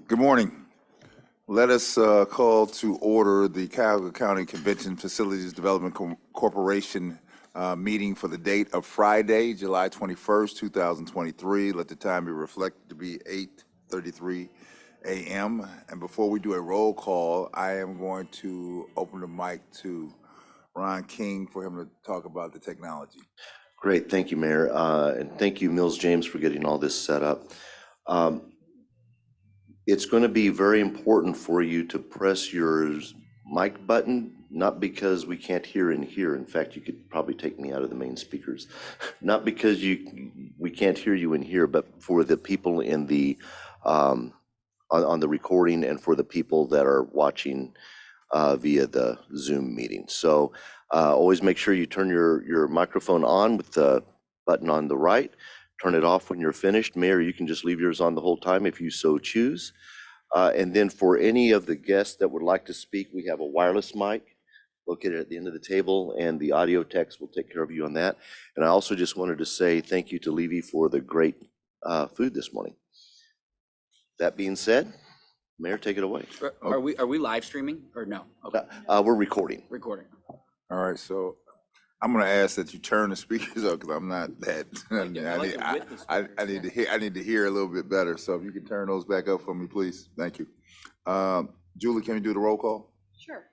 Good morning. Let us call to order the Cuyahoga County Convention Facilities Development Corporation meeting for the date of Friday, July 21st, 2023. Let the time be reflected to be 8:33 a.m. And before we do a roll call, I am going to open the mic to Ron King for him to talk about the technology. Great, thank you, Mayor, and thank you, Mills James, for getting all this set up. It's going to be very important for you to press your mic button, not because we can't hear in here. In fact, you could probably take me out of the main speakers. Not because we can't hear you in here, but for the people in the on the recording and for the people that are watching via the Zoom meeting. So always make sure you turn your microphone on with the button on the right. Turn it off when you're finished. Mayor, you can just leave yours on the whole time if you so choose. And then for any of the guests that would like to speak, we have a wireless mic located at the end of the table, and the audio text will take care of you on that. And I also just wanted to say thank you to Levy for the great food this morning. That being said, Mayor, take it away. Are we live streaming or no? Okay. We're recording. Recording. All right, so I'm going to ask that you turn the speakers up because I'm not that. I need to hear a little bit better. So if you can turn those back up for me, please. Thank you. Julie, can you do the roll call? Sure.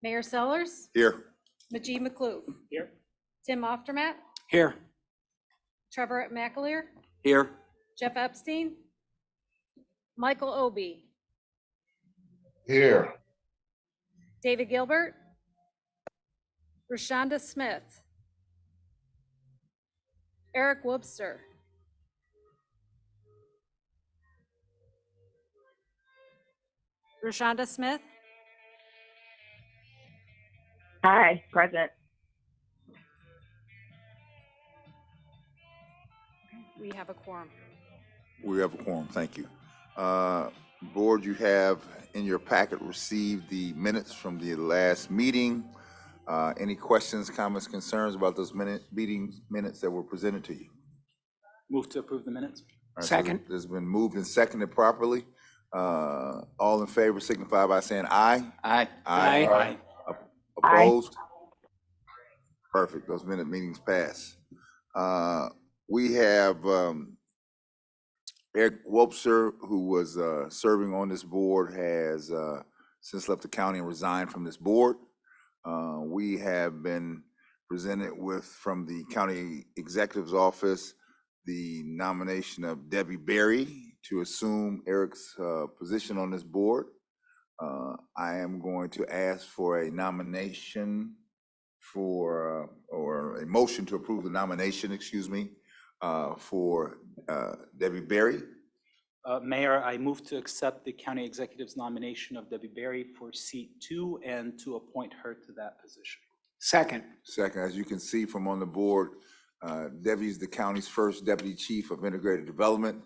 Mayor Sellers, Here. Majid McClue, Here. Tim Oftermatt, Here. Trevor McAleer, Here. Jeff Epstein, Michael Obie, Here. David Gilbert, Rashonda Smith, Eric Webster, Rashonda Smith, Hi, present. we have a quorum. We have a quorum. Thank you. Board, you have in your packet received the minutes from the last meeting. Any questions, comments, concerns about those meeting minutes that were presented to you? Move to approve the minutes. All right, Second. So there's been moved and seconded properly. All in favor signify by saying aye. Aye. Aye. Opposed? Perfect. Those meetings pass. We have Eric Webster, who was serving on this board, has since left the county and resigned from this board. We have been presented with, from the county executive's office, the nomination of Debbie Berry to assume Eric's position on this board. I am going to ask for a nomination for, or a motion to approve the nomination, excuse me, for Debbie Berry. Mayor, I move to accept the county executive's nomination of Debbie Berry for seat 2 and to appoint her to that position. Second. Second, as you can see from on the board, Debbie is the county's first deputy chief of integrated development.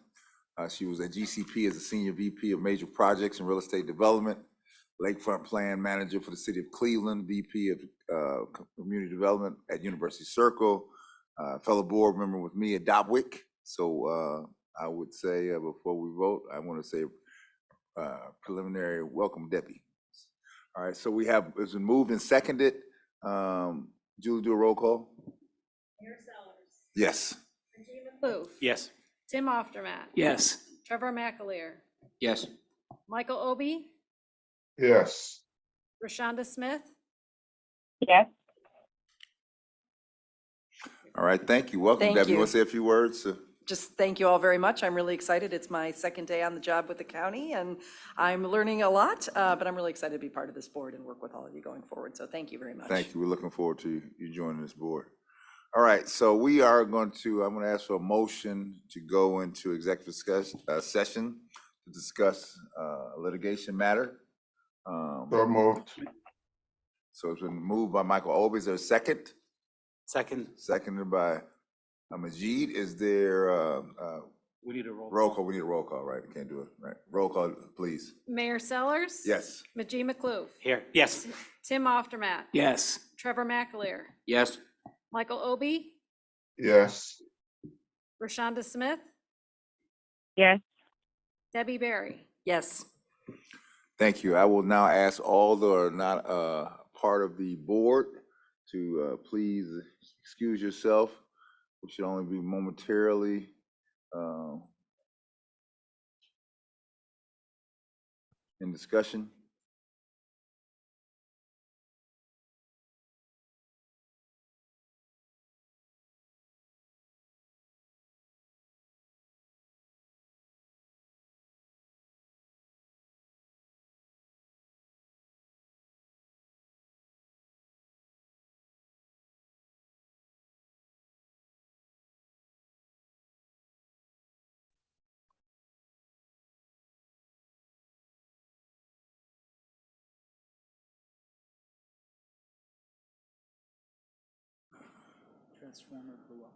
She was at GCP as a senior VP of major projects and real estate development, lakefront plan manager for the city of Cleveland, VP of community development at University Circle, fellow board member with me at Dopwick. So I would say before we vote, I want to say preliminary welcome, Debbie. All right, so we have, it's been moved and seconded. Julie, do a roll call. Mayor Sellers, Yes. Majid McClue, Yes. Tim Oftermatt, Yes. Trevor McAleer, Yes. Michael Obie, Yes. Rashonda Smith, Yes. All right, thank you. Welcome, Thank Debbie. You you. want to say a few words? Just thank you all very much. I'm really excited. It's my second day on the job with the county, and I'm learning a lot, but I'm really excited to be part of this board and work with all of you going forward. So thank you very much. Thank you. We're looking forward to you joining this board. All right, so we are going to, I'm going to ask for a motion to go into executive session to discuss a litigation matter. So moved. So it's been moved by Michael Obie. Is there a second? Second. Seconded by Majid. Is there We need a roll roll call? We need a roll call, right? We can't do it, right? Roll call, please. Mayor Sellers. Yes. Majid McClue, Here. Yes. Tim Oftermatt, Yes. Trevor McAleer, Yes. Michael Obie, Yes. Rashonda Smith, Yes. Debbie Berry. Yes. Thank you. I will now ask all that are not part of the board to please excuse yourself. We should only be momentarily in discussion. Transformer blew up.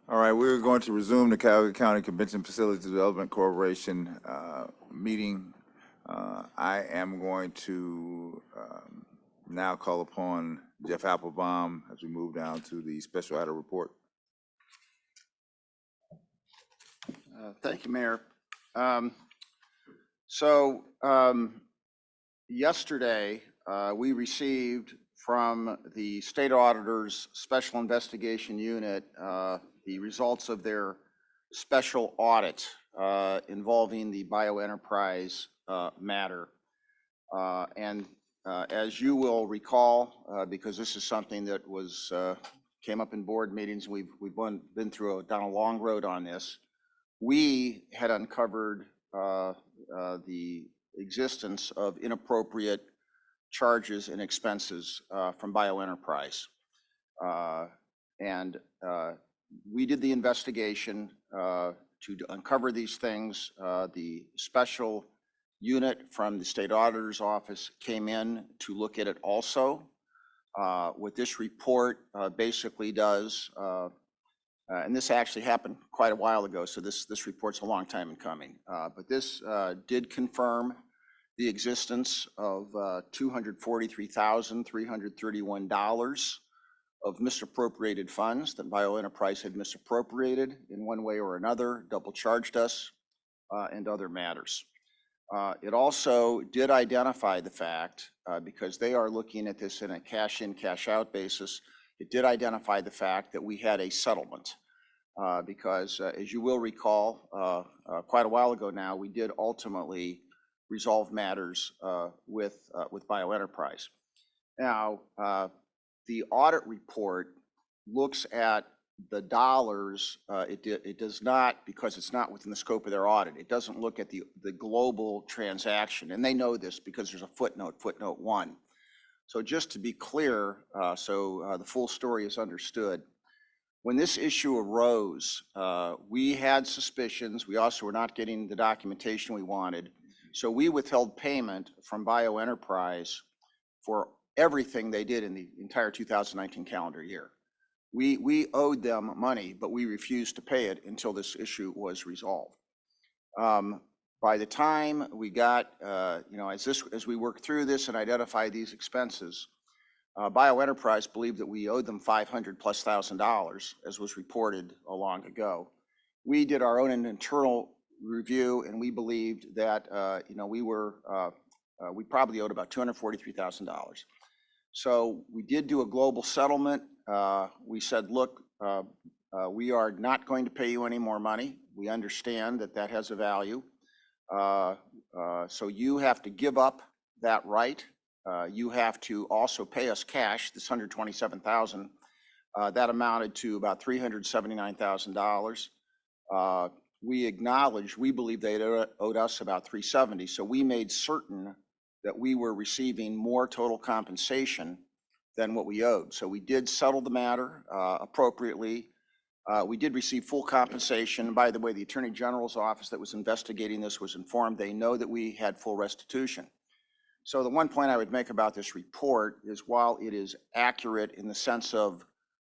All right, we're going to resume the Cuyahoga County Convention Facilities Development Corporation meeting. I am going to now call upon Jeff Applebaum as we move down to the special item report. Thank you, Mayor. Yesterday, we received from the State Auditor's Special Investigation Unit the results of their special audit involving the bioenterprise matter. As you will recall, because this is something that came up in board meetings, we've been down a long road on this. We had uncovered the existence of inappropriate charges and expenses from bioenterprise. We did the investigation to uncover these things. The special unit from the State Auditor's Office came in to look at it also. What this report basically does, and this actually happened quite a while ago, so this report's a long time in coming. But this did confirm the existence of $243,331 of misappropriated funds that bioenterprise had misappropriated in one way or another, double charged us, and other matters. It also did identify the fact, because they are looking at this in a cash in, cash out basis, it did identify the fact that we had a settlement. Because as you will recall, quite a while ago now, we did ultimately resolve matters with bioenterprise. Now, the audit report looks at the dollars. It does not, because it's not within the scope of their audit, it doesn't look at the global transaction. And they know this because there's a footnote 1. So just to be clear, the full story is understood. When this issue arose, we had suspicions. We also were not getting the documentation we wanted. So we withheld payment from bioenterprise for everything they did in the entire 2019 calendar year. We owed them money, but we refused to pay it until this issue was resolved. By the time we got, as we worked through this and identified these expenses, bioenterprise believed that we owed them $500,000+, as was reported a long ago. We did our own internal review, and we believed that we probably owed about $243,000. So we did do a global settlement. We said, look, we are not going to pay you any more money. We understand that that has a value. So you have to give up that right. You have to also pay us cash, this $127,000. That amounted to about $379,000. We acknowledged, we believe they owed us about $370,000. So we made certain that we were receiving more total compensation than what we owed. So we did settle the matter appropriately. We did receive full compensation. By the way, the Attorney General's office that was investigating this was informed. They know that we had full restitution. So the one point I would make about this report is, while it is accurate in the sense of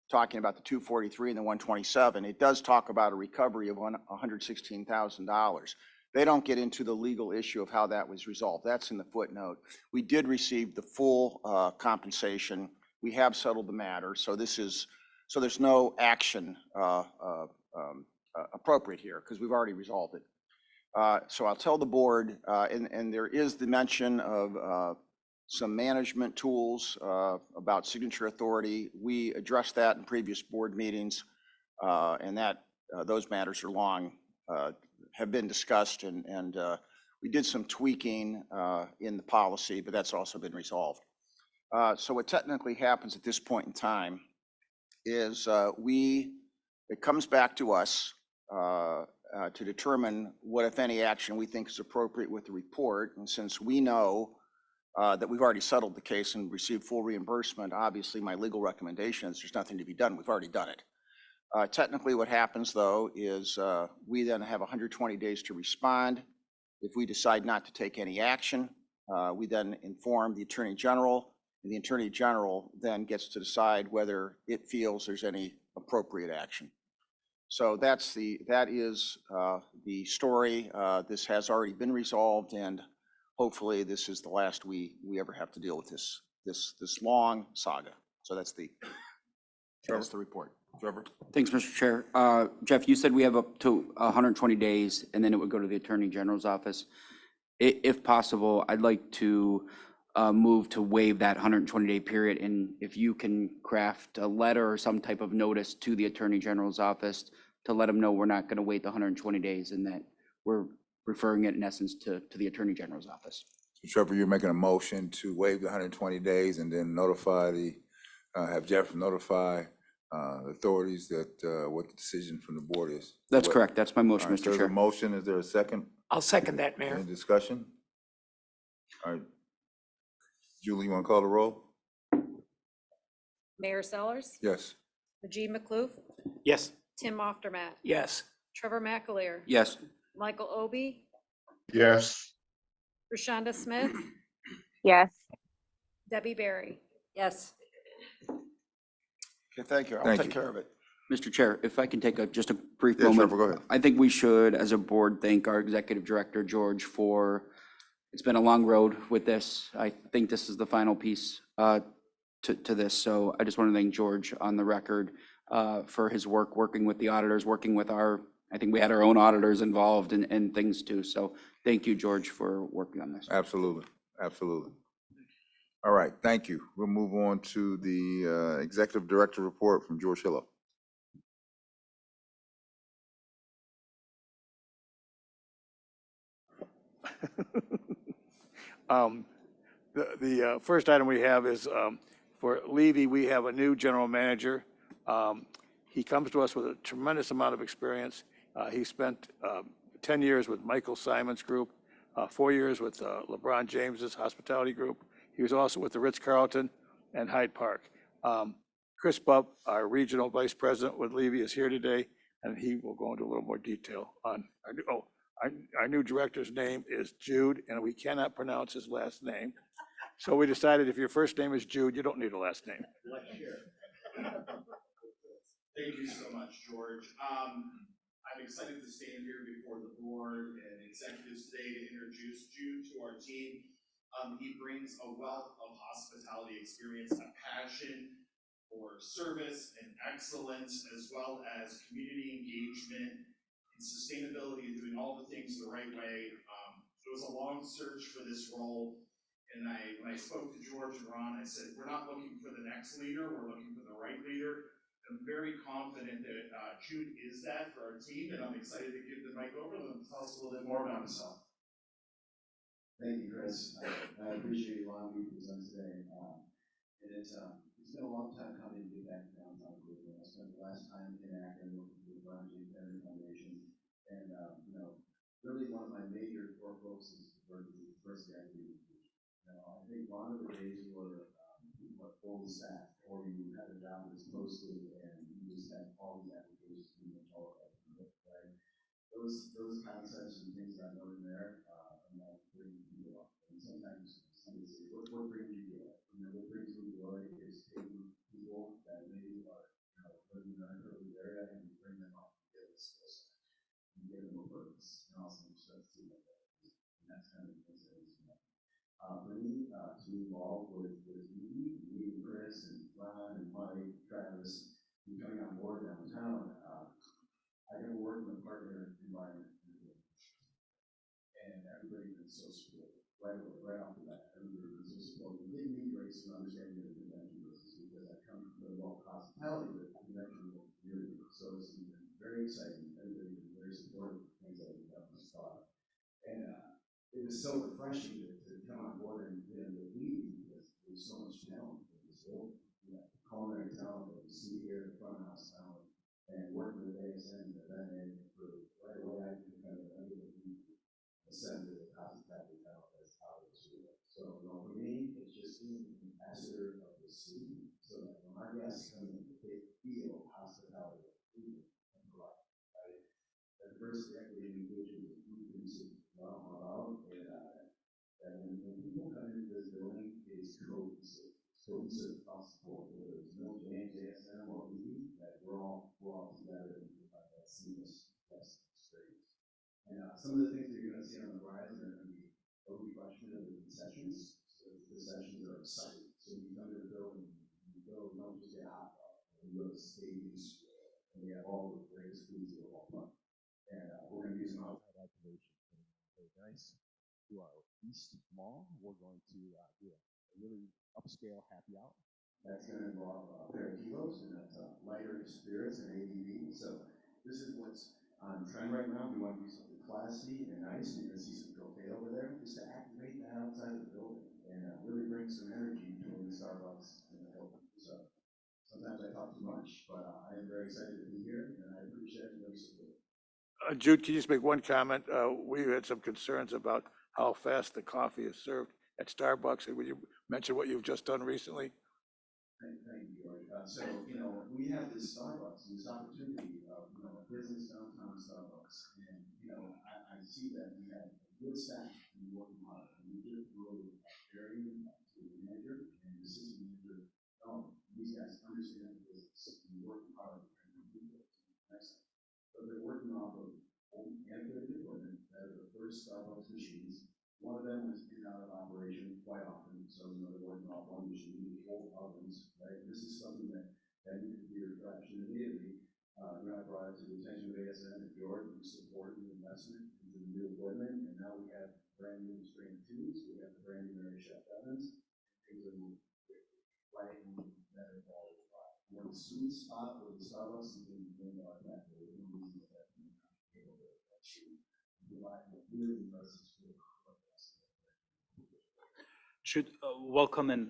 talking about the 243 and the 127, it does talk about a recovery of $116,000. They don't get into the legal issue of how that was resolved. That's in the footnote. We did receive the full compensation. We have settled the matter. So there's no action appropriate here because we've already resolved it. So I'll tell the board, and there is the mention of some management tools about signature authority. We addressed that in previous board meetings, and those matters are have been discussed, and we did some tweaking in the policy, but that's also been resolved. So what technically happens at this point in time is it comes back to us to determine what, if any, action we think is appropriate with the report. And since we know that we've already settled the case and received full reimbursement, obviously my legal recommendation is there's nothing to be done. We've already done it. Technically what happens though is we then have 120 days to respond. If we decide not to take any action, we then inform the Attorney General, and the Attorney General then gets to decide whether it feels there's any appropriate action. So that is the story. This has already been resolved, and hopefully this is the last we ever have to deal with this long saga. So that's the report. Trevor? Thanks, Mr. Chair. Jeff, you said we have up to 120 days, and then it would go to the Attorney General's office. If possible, I'd like to move to waive that 120-day period, and if you can craft a letter or some type of notice to the Attorney General's office to let them know we're not going to wait the 120 days and that we're referring it in essence to the Attorney General's office. So Trevor, you're making a motion to waive the 120 days and then have Jeff notify authorities that what the decision from the board is. That's What- correct. That's my All motion, right, Mr. there's a Chair. motion. Is there a second? I'll second that, Any discussion? All right. Julie, you want to call the roll? Mayor Sellers, Yes. Najee McLouth, Yes. Tim Oftermatt, Yes. Trevor McAleer, Yes. Michael Obi, yes, Rashonda Smith, Yes. Debbie Berry. Yes. Okay, thank you. I'll Thank take you. care of it. Mr. Chair, if I can take just a brief Yeah, moment. Trevor, go ahead. I think we should, as a board, thank our executive director, George, it's been a long road with this. I think this is the final piece to this. So I just want to thank George on the record for his work, working with the auditors, working with I think we had our own auditors involved and things too. So thank you, George, for working on this. Absolutely. Absolutely. All right. Thank you. We'll move on to the executive director report from George Hillo. The first item we have is for Levy, we have a new general manager. He comes to us with a tremendous amount of experience. He spent 10 years with Michael Simon's group, 4 years with LeBron James's hospitality group. He was also with the Ritz-Carlton and Hyde Park. Chris Bupp, our regional vice president with Levy, is here today, and he will go into a little more detail on our new director's name is Jude, and we cannot pronounce his last name. So we decided if your first name is Jude, you don't need a last name. Thank you so much, George. I'm excited to stand here before the board and executives today to introduce Jude to our team. He brings a wealth of hospitality experience, a passion for service and excellence, as well as community engagement and sustainability and doing all the things the right way. It was a long search for this role. And when I spoke to George and Ron, I said, we're not looking for the next leader, we're looking for the right leader. I'm very confident that Jude is that for our team, and I'm excited to give the mic over to him to tell us a little bit more about himself. Thank you, Chris. I appreciate you allowing me to present today. And it's been a long time coming to get back to downtown Cleveland. I spent the last time in Akron working for the Brown James Veteran Foundation, and really one of my major core focuses is working with the first activity. I think one of the days were fully staffed, or you had a job that's posted and you just had all these applications being all right? Those concepts and things I know in there, I'm not bringing people up. And sometimes somebody says, what brings you joy? What brings me joy is taking people that maybe are living in an urban area and bring them up and give them a skill set and give them a purpose and also success to For me, to be involved with me, Chris, and Ron, and Mike, Travis, and coming on board downtown, I never worked in a partner environment. And everybody was so supportive, right off the bat, everybody was so supportive. It gave me grace and understanding of the convention business because I come from the local hospitality, but the convention community. So it's been very exciting. Everybody was very supportive of things that we've done this far. And it was so refreshing to come on board and to lead because there's so much talent in this world. Culinary talent that we see here in the front house talent and working with ASN and event for right away, I think kind of ascend to the hospitality talent that's out of the school. So, for me, it's just being an ambassador of the city so that when our guests come in, they feel hospitality and provide, right? The diversity, equity, and inclusion is what we should know about, and when people come into this building, it's cohesive. It's cohesive across the board, whether it's Mill James, ASM, or me, that we're all together and provide that seamless guest experience. And some of the things that you're going to see on the horizon are going to be a refreshment of the concessions. So the concessions are exciting. So when you come to the building, you don't just get a hot dog. You go to the stadium square, and we have all the greatest foods of all fun. And we're going to do some outside activation. Very nice. To our East Mall, we're going to do a really upscale happy hour. That's going to involve aperitivos, and that's lighter spirits and ABV. So this is what's on trend right now. We want to do something classy and nice. You're going to see some cocktail over there just to activate that outside of the building and really bring some energy between the Starbucks and the Hilton. So sometimes I talk too much, but I am very excited to be here and I appreciate your support. Jude, can you just make one comment? We had some concerns about how fast the coffee is served at Starbucks. And would you mention what you've just done recently? Thank you, George. So, we have this Starbucks, this opportunity of, a business downtown Starbucks. And, I see that we have good staff and working hard. And we give really very to the manager and the assistant manager. These guys understand the business and working hard and do it. Excellent. But they're working off of old antiquated equipment that are the first Starbucks machines. One of them is in and out of operation quite often. So, they're working off one machine, the old ovens, right? This is something that needed to be refreshed. And immediately, I brought it to the attention of ASN and George, who supported the investment into the new equipment. And now we have brand new strain twos, we have the brand new Mary Chef ovens, things are moving right in better quality. We're in the sweet spot with the Starbucks and the $1 million pack. Should welcome and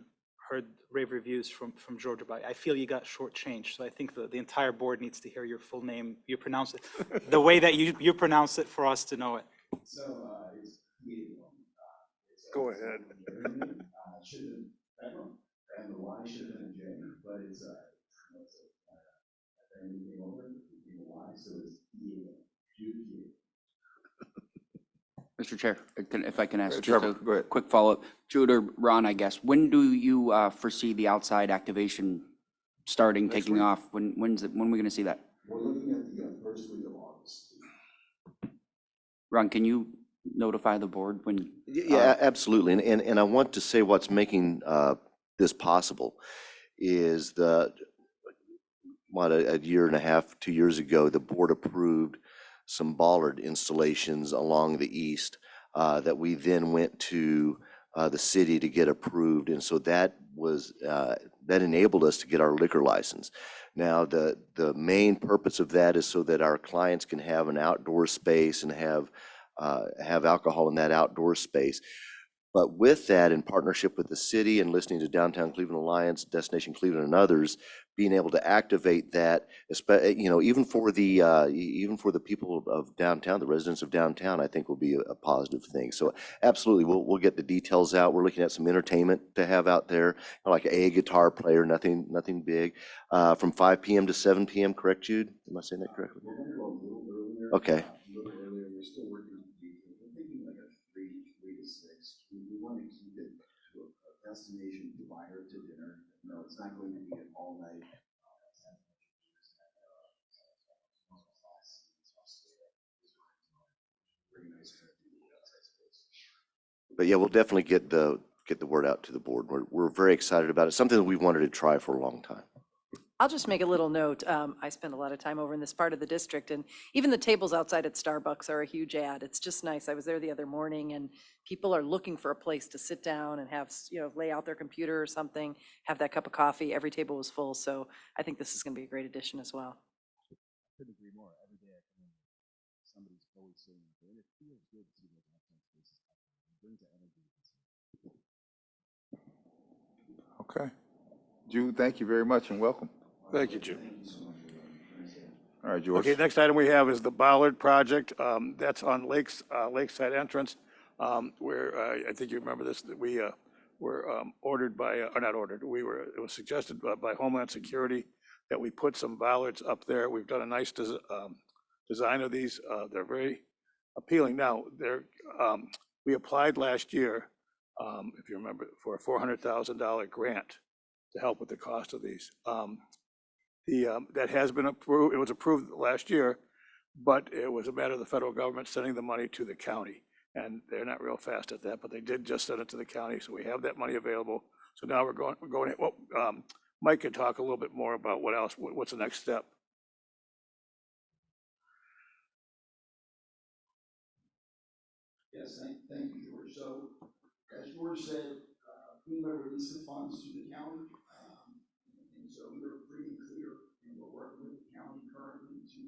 heard rave reviews from Georgia, but I feel you got shortchanged. So I think the entire board needs to hear your full name. You pronounce it the way that you pronounce it for us to know it. So it's Go ahead. should have been Beckham, and the Y should have been a J, but it's and we came over, it became a Y, so it's Jude. Mr. Chair, if I can ask just Trevor, a go ahead. quick follow-up. Jude or Ron, I guess, when do you foresee the outside activation starting, taking off? When are we going to see that? We're looking at the first week of August. Ron, can you notify the board when? Yeah, absolutely. And I want to say what's making this possible is a year and a half, 2 years ago, the board approved some bollard installations along the east that we then went to the city to get approved. And so that enabled us to get our liquor license. Now, the main purpose of that is so that our clients can have an outdoor space and have alcohol in that outdoor space. But with that, in partnership with the city and listening to Downtown Cleveland Alliance, Destination Cleveland, and others, being able to activate that, even for the people of downtown, the residents of downtown, I think will be a positive thing. So absolutely, we'll get the details out. We're looking at some entertainment to have out there, like a guitar player, nothing big, from 5 p.m. to 7 p.m. Correct, Jude? Am I saying that correctly? We're going to go a little earlier. Okay. A little earlier. We're still working on the details. We're thinking like a 3 to 6. We want to keep it to a destination provider to dinner. It's not going to be an all night. But yeah, we'll definitely get the word out to the board. We're very excited about it. Something that we've wanted to try for a long time. I'll just make a little note. I spend a lot of time over in this part of the district, and even the tables outside at Starbucks are a huge ad. It's just nice. I was there the other morning, and people are looking for a place to sit down and have, lay out their computer or something, have that cup of coffee. Every table was full, so I think this is going to be a great addition as well. Couldn't agree more. Every day I come in, somebody's always saying, and it feels good to see those off-campus spaces. It brings the energy. Okay. Jude, thank you very much and welcome. Thank you, Jim. All right, George. Okay, next item we have is the Bollard project. That's on Lakeside entrance, where I think you remember this, that we were ordered by, or not ordered, it was suggested by Homeland Security that we put some bollards up there. We've done a nice design of these. They're very appealing. Now, we applied last year, if you remember, for a $400,000 grant to help with the cost of these. That has been approved. It was approved last year, but it was a matter of the federal government sending the money to the county. And they're not real fast at that, but they did just send it to the county. So we have that money available. So now we're going, well, Mike can talk a little bit more about what else, what's the next step. Yes, thank you, George. So, as George said, FEMA released the funds to the county, and so we were pretty clear, and we're working with the county currently to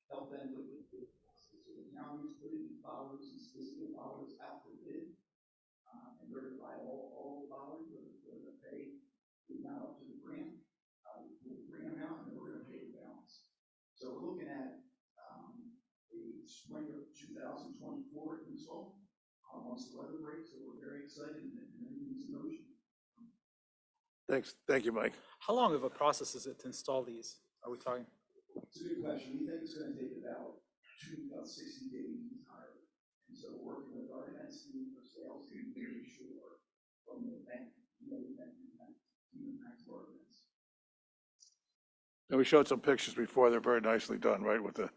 help them with the process. So the county is putting these bollards, these specific bollards out for bid, and we're going to buy all the bollards. We're going to pay the amount up to the grant, the grant amount, and then we're going to pay the balance. So we're looking at the spring of 2024 install once the weather breaks. So we're very excited and everything's in motion. Thanks. Thank you, Mike. How long of a process is it to install these? Are we talking? It's a good question. We think it's going to take about 60 days entirely. And so we're working with our events team, our sales team, to make sure from the event, back to our events. And we showed some pictures before. They're very nicely done, right, with the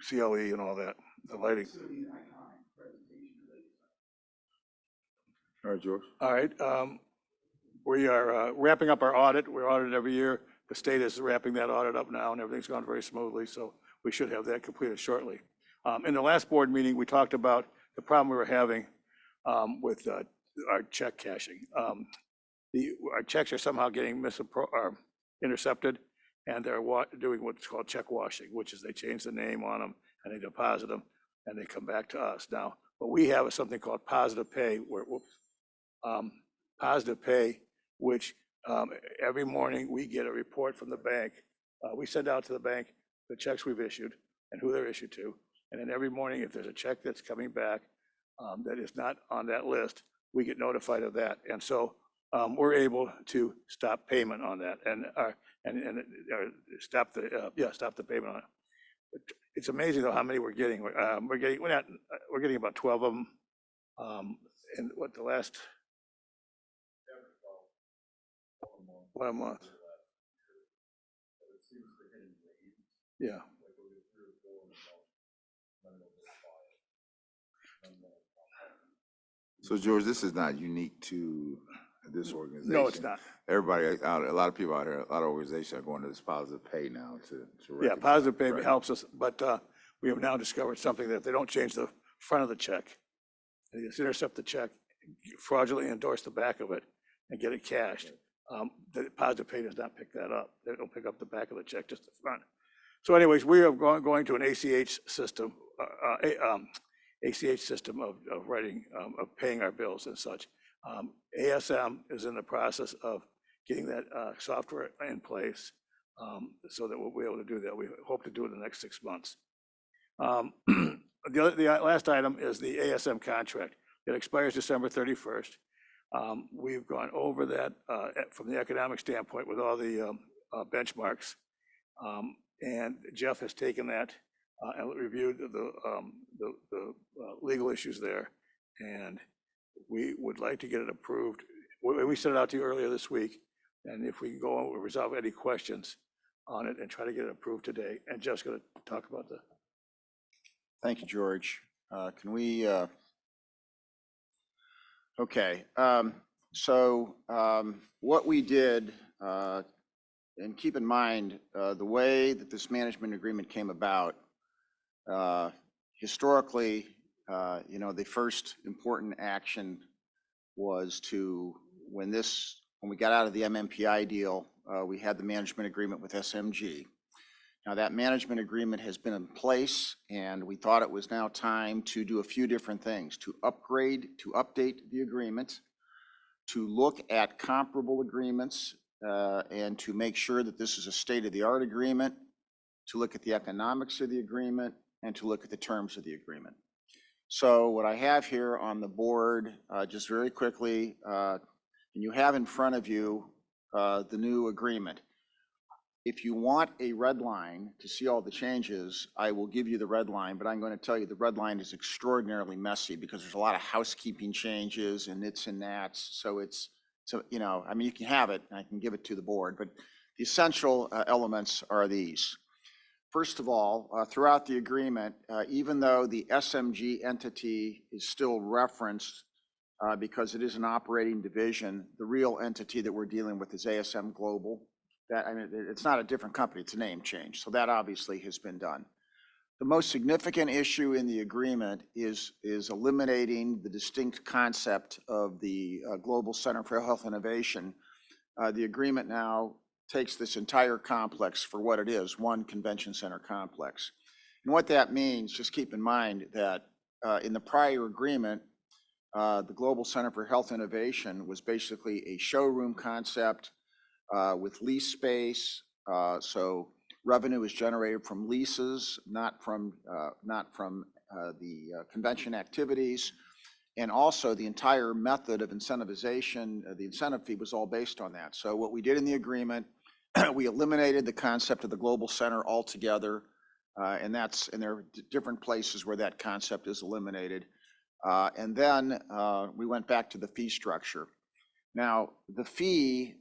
CLE and all that, the lighting. It's going to be an iconic presentation related. All right, George. All right. We are wrapping up our audit. We're audited every year. The state is wrapping that audit up now, and everything's gone very smoothly, so we should have that completed shortly. In the last board meeting, we talked about the problem we were having with our check cashing. Our checks are somehow getting intercepted, and they're doing what's called check washing, which is they change the name on them, and they deposit them, and they come back to us. Now, what we have is something called positive pay, positive pay, which every morning we get a report from the bank. We send out to the bank the checks we've issued and who they're issued to. And then every morning, if there's a check that's coming back that is not on that list, we get notified of that. And so we're able to stop payment on that and stop the payment on it. It's amazing though how many we're getting. We're getting about 12 of them in the last 1 month. Yeah. So George, this is not unique to this organization. No, it's not. Everybody, a lot of people out there, a lot of organizations are going to this positive pay now to Yeah, reconcile, positive pay right? helps us, but we have now discovered something that if they don't change the front of the check, they just intercept the check, fraudulently endorse the back of it, and get it cashed. The positive pay does not pick that up. They don't pick up the back of the check, just the front. So anyways, we are going to an ACH system, ACH system of writing, of paying our bills and such. ASM is in the process of getting that software in place so that we'll be able to do that. We hope to do it in the next 6 months. The last item is the ASM contract. It expires December 31st. We've gone over that from the economic standpoint with all the benchmarks. And Jeff has taken that and reviewed the legal issues there. And we would like to get it approved. We sent it out to you earlier this week. And if we can go and resolve any questions on it and try to get it approved today. And Jeff's going to talk about that. Thank you, George. Can we Okay, what we did, and keep in mind, the way that this management agreement came about, historically, the first important action was when we got out of the MMPI deal, we had the management agreement with SMG. Now, that management agreement has been in place, and we thought it was now time to do a few different things: to update the agreement, to look at comparable agreements, and to make sure that this is a state-of-the-art agreement, to look at the economics of the agreement, and to look at the terms of the agreement. So what I have here on the board, just very quickly, and you have in front of you the new agreement. If you want a red line to see all the changes, I will give you the red line, but I'm going to tell you the red line is extraordinarily messy because there's a lot of housekeeping changes and its and that's. So you can have it and I can give it to the board, but the essential elements are these. First of all, throughout the agreement, even though the SMG entity is still referenced because it is an operating division, the real entity that we're dealing with is ASM Global. It's not a different company, it's a name change. So that obviously has been done. The most significant issue in the agreement is eliminating the distinct concept of the Global Center for Health Innovation. The agreement now takes this entire complex for what it is, one convention center complex. And what that means, just keep in mind that in the prior agreement, the Global Center for Health Innovation was basically a showroom concept with lease space. So revenue is generated from leases, not from the convention activities. And also the entire method of incentivization, the incentive fee was all based on that. So what we did in the agreement, we eliminated the concept of the global center altogether. And there are different places where that concept is eliminated. And then we went back to the fee structure. Now, the fee,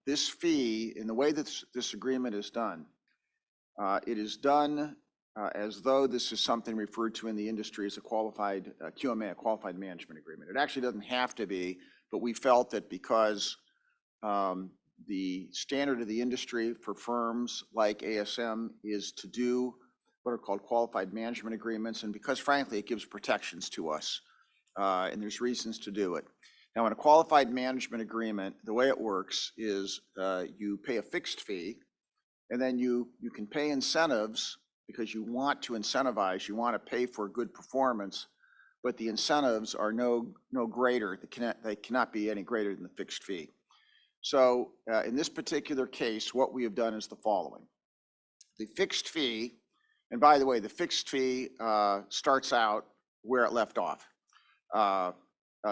this fee, in the way that this agreement is done, it is done as though this is something referred to in the industry as a qualified QMA, a qualified management agreement. It actually doesn't have to be, but we felt that because the standard of the industry for firms like ASM is to do what are called qualified management agreements, and because frankly, it gives protections to us, and there's reasons to do it. Now, in a qualified management agreement, the way it works is you pay a fixed fee, and then you can pay incentives because you want to incentivize, you want to pay for good performance, but the incentives are no greater, they cannot be any greater than the fixed fee. So in this particular case, what we have done is the following. The fixed fee, and by the way, the fixed fee starts out where it left off.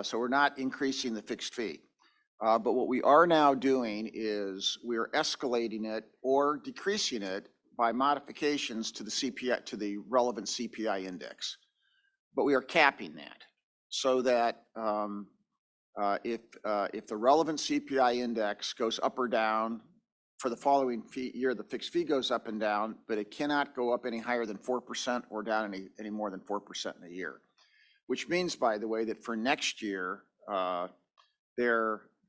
So we're not increasing the fixed fee. But what we are now doing is we are escalating it or decreasing it by modifications to the CPI, to the relevant CPI index. But we are capping that so that if the relevant CPI index goes up or down for the following year, the fixed fee goes up and down, but it cannot go up any higher than 4% or down any more than 4% in a year. Which means, by the way, that for next year, the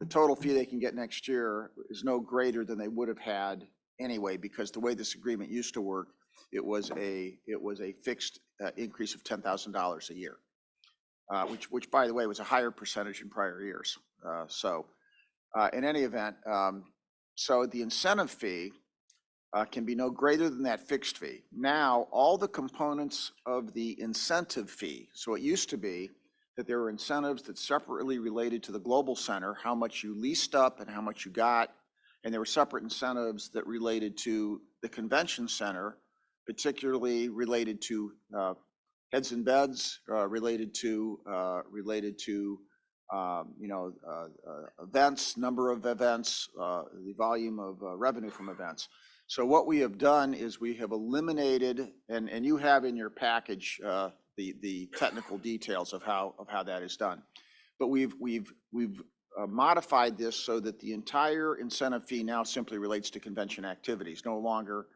total fee they can get next year is no greater than they would have had anyway, because the way this agreement used to work, it was a fixed increase of $10,000 a year, which by the way was a higher percentage in prior years. In any event, so the incentive fee can be no greater than that fixed fee. Now, all the components of the incentive fee, so it used to be that there were incentives that separately related to the global center, how much you leased up and how much you got, and there were separate incentives that related to the convention center, particularly related to heads and beds, related to events, number of events, the volume of revenue from events. So what we have done is we have eliminated, and you have in your package the technical details of how that is done. But we've modified this so that the entire incentive fee now simply relates to convention activities, no longer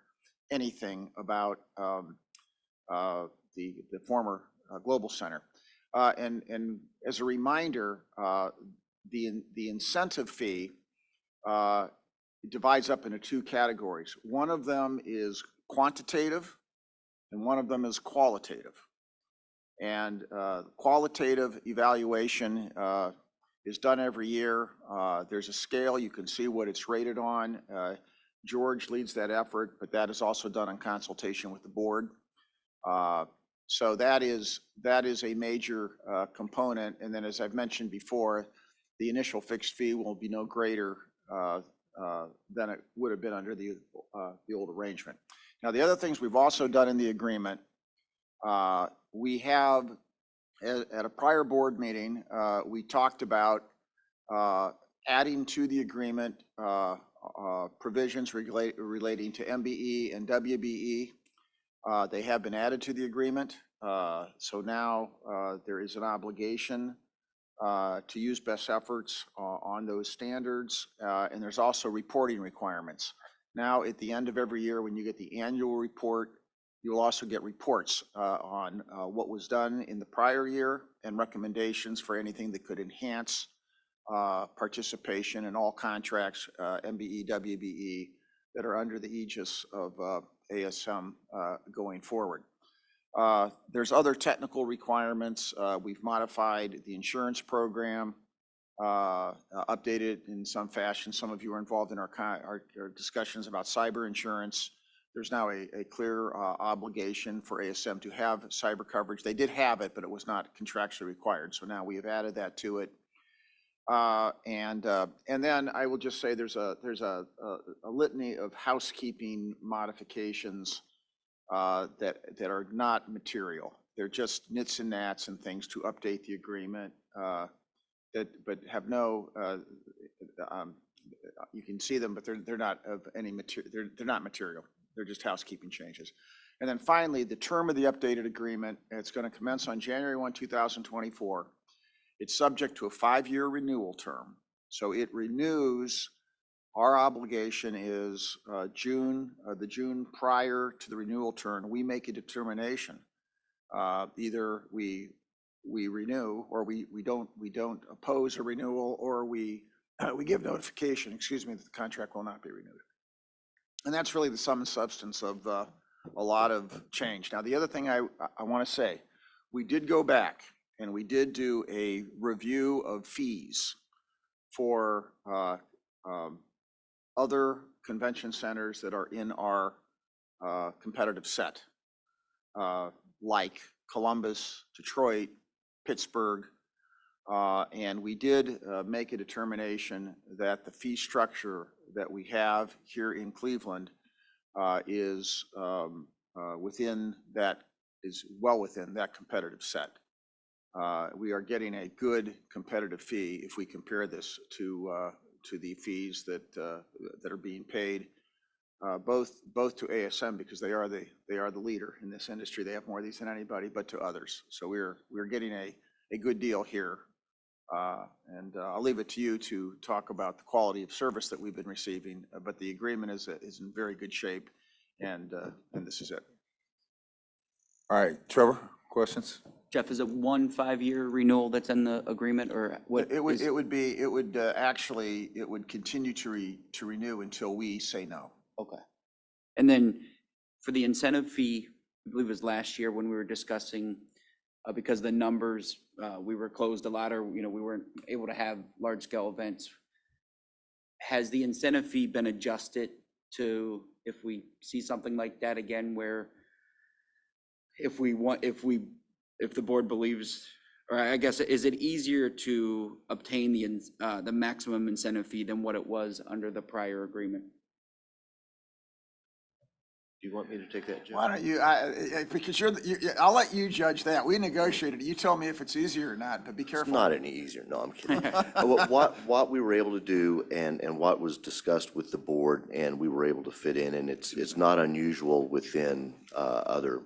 anything about the former Global Center. And as a reminder, the incentive fee divides up into two categories. One of them is quantitative and one of them is qualitative. And qualitative evaluation is done every year. There's a scale, you can see what it's rated on. George leads that effort, but that is also done in consultation with the board. So that is a major component. And then, as I've mentioned before, the initial fixed fee will be no greater than it would have been under the old arrangement. Now, the other things we've also done in the agreement, we have, at a prior board meeting, we talked about adding to the agreement provisions relating to MBE and WBE. They have been added to the agreement. So now there is an obligation to use best efforts on those standards. And there's also reporting requirements. Now, at the end of every year, when you get the annual report, you'll also get reports on what was done in the prior year and recommendations for anything that could enhance participation in all contracts, MBE, WBE, that are under the aegis of ASM going forward. There's other technical requirements. We've modified the insurance program, updated in some fashion. Some of you are involved in our discussions about cyber insurance. There's now a clear obligation for ASM to have cyber coverage. They did have it, but it was not contractually required. So now we have added that to it. And then I will just say there's a litany of housekeeping modifications that are not material. They're just nits and gnats and things to update the agreement but have no. You can see them, but they're not of any material. They're not material. They're just housekeeping changes. And then finally, the term of the updated agreement, it's going to commence on January 1, 2024. It's subject to a 5-year renewal term. So it renews. Our obligation is the June prior to the renewal term. We make a determination. Either we renew, or we don't oppose a renewal, or we give notification, excuse me, that the contract will not be renewed. And that's really the sum and substance of a lot of change. Now, the other thing I want to say, we did go back and we did do a review of fees for other convention centers that are in our competitive set, like Columbus, Detroit, Pittsburgh, and we did make a determination that the fee structure that we have here in Cleveland is well within that competitive set. We are getting a good competitive fee if we compare this to the fees that are being paid both to ASM, because they are the leader in this industry. They have more of these than anybody, but to others. So we're getting a good deal here. And I'll leave it to you to talk about the quality of service that we've been receiving, but the agreement is in very good shape, and this is it. All right, Trevor, questions? Jeff, is it 1 5-year renewal that's in the agreement, or what? It would continue to renew until we say no. Okay. And then for the incentive fee, I believe it was last year when we were discussing, because the numbers, we were closed a lot, or, we weren't able to have large scale events. Has the incentive fee been adjusted to, if we see something like that again, where if the board believes, or I guess, is it easier to obtain the maximum incentive fee than what it was under the prior agreement? Do you want me to take that, Jeff? Why don't you, because I'll let you judge that. We negotiated. You tell me if it's easier or not, but be careful. It's not any easier. No, I'm kidding. What we were able to do and what was discussed with the board and we were able to fit in, and it's not unusual within other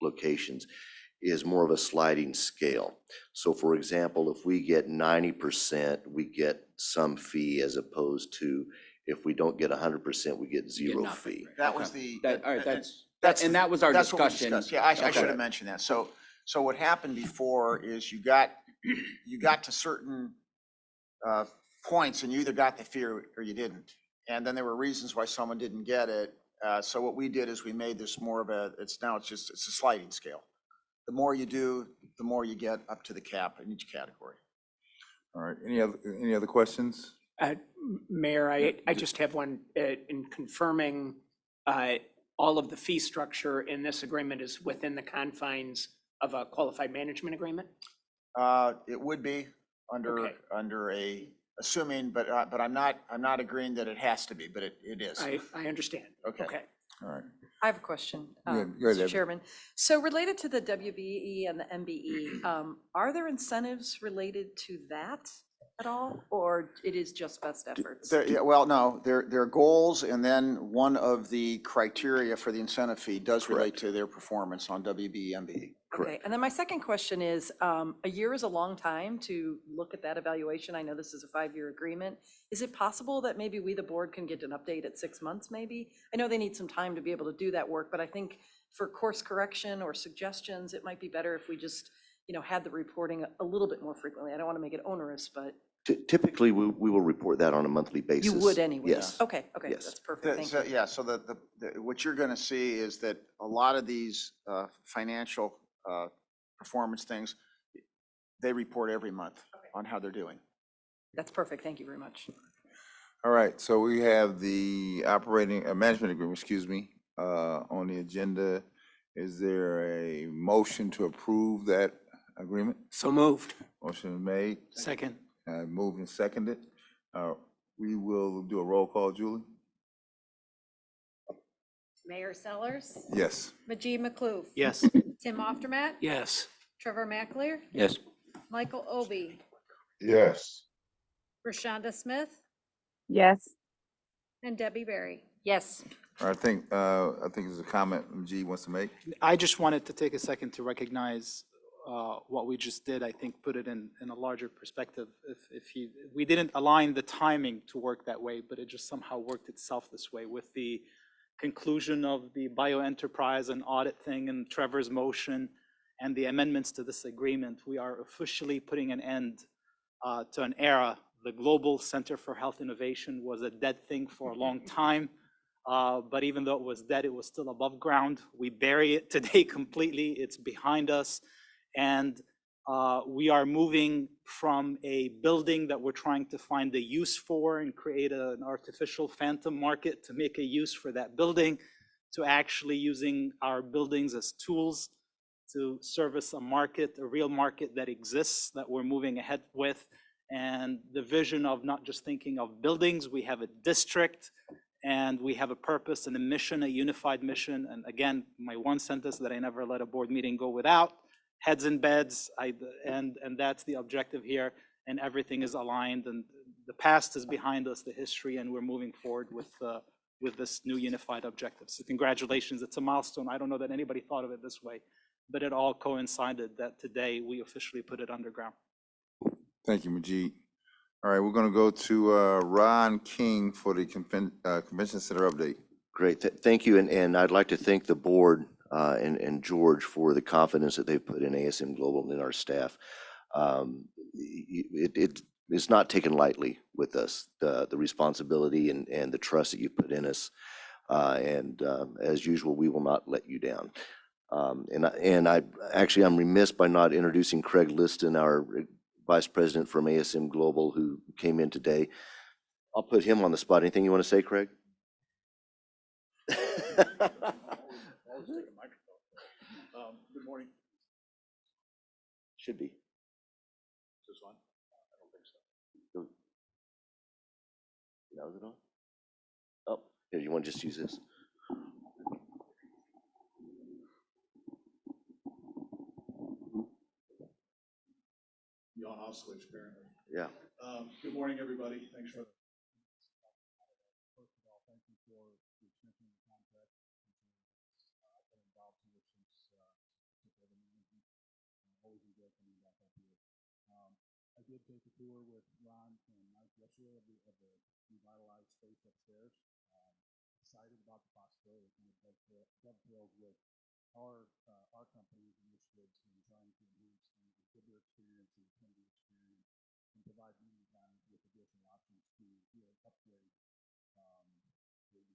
locations, is more of a sliding scale. So for example, if we get 90%, we get some fee, as opposed to if we don't get 100%, we get zero fee. That was the. All right, and that was our That's what we discussion. discussed. Yeah, I should have mentioned that. So So what happened before is you got to certain points and you either got the fee or you didn't. And then there were reasons why someone didn't get it. So what we did is we made this more of it's a sliding scale. The more you do, the more you get up to the cap in each category. All right, any other questions? Mayor, I just have one in confirming all of the fee structure in this agreement is within the confines of a qualified management agreement? It would be under, Okay. assuming, but I'm not agreeing that it has to be, but it is. I understand. Okay. Okay. All right, I have a question, Go ahead, Mr. Debbie. Chairman. So related to the WBE and the MBE, are there incentives related to that at all? Or it is just best efforts? Well, no, there are goals, and then one of the criteria for the incentive fee does relate to their performance on WB, MBE. Okay, and then my second question is, a year is a long time to look at that evaluation. I know this is a 5-year agreement. Is it possible that maybe we, the board, can get an update at 6 months maybe? I know they need some time to be able to do that work, but I think for course correction or suggestions, it might be better if we just, had the reporting a little bit more frequently. I don't want to make it onerous, but Typically, we will report that on a monthly basis. you would anyway. Yes. Okay, Yes. that's perfect, thank you. Yeah, so what you're going to see is that a lot of these financial performance things, they report every month on how they're doing. That's perfect, thank you very much. All right, so we have the operating, management agreement, on the agenda. Is there a motion to approve that agreement? So moved. Motion is made, Second. moved and seconded. We will do a roll call, Julie? Mayor Sellers, Yes. Majid McLoof. Yes. Tim Oftermatt, Yes. Trevor McAleer, Yes. Michael Obi, Yes. Rashonda Smith, Yes. and Debbie Berry. Yes. I think there's a comment G wants to make. I just wanted to take a second to recognize what we just did. I think put it in a larger perspective. We didn't align the timing to work that way, but it just somehow worked itself this way with the conclusion of the bioenterprise and audit thing and Trevor's motion and the amendments to this agreement. We are officially putting an end to an era. The Global Center for Health Innovation was a dead thing for a long time. But even though it was dead, it was still above ground. We bury it today completely. It's behind us. And we are moving from a building that we're trying to find a use for and create an artificial phantom market to make a use for that building, to actually using our buildings as tools to service a market, a real market that exists, that we're moving ahead with. And the vision of not just thinking of buildings, we have a district, and we have a purpose and a mission, a unified mission. And again, my one sentence that I never let a board meeting go without: heads in beds. And that's the objective here. And everything is aligned. And the past is behind us, the history, and we're moving forward with this new unified objective. So congratulations. It's a milestone. I don't know that anybody thought of it this way, but it all coincided that today we officially put it underground. Thank you, Majid. All right, we're going to go to Ron King for the Convention Center update. Great, thank you, and I'd like to thank the board and George for the confidence that they've put in ASM Global and in our staff. It's not taken lightly with us, the responsibility and the trust that you put in us. And as usual, we will not let you down. I'm remiss by not introducing Craig Liston, our Vice President from ASM Global, who came in today. I'll put him on the spot. Anything you want to say, Craig? Good morning. Should be. Is this on? I don't think so. Now is it on? Oh, here, you want to just use this? You on off switch, apparently. Yeah. Good morning, everybody. Thanks for. First of all, thank you for the extension of the contract. I've been involved here since before the management. Always enjoyed coming back up here. I did take a tour with Ron and Mike yesterday of the revitalized space upstairs. Excited about the possibility. It kind of dovetails with our company's initiatives in trying to enhance the exhibitor experience and attendee experience and provide meeting times with additional options to really upgrade the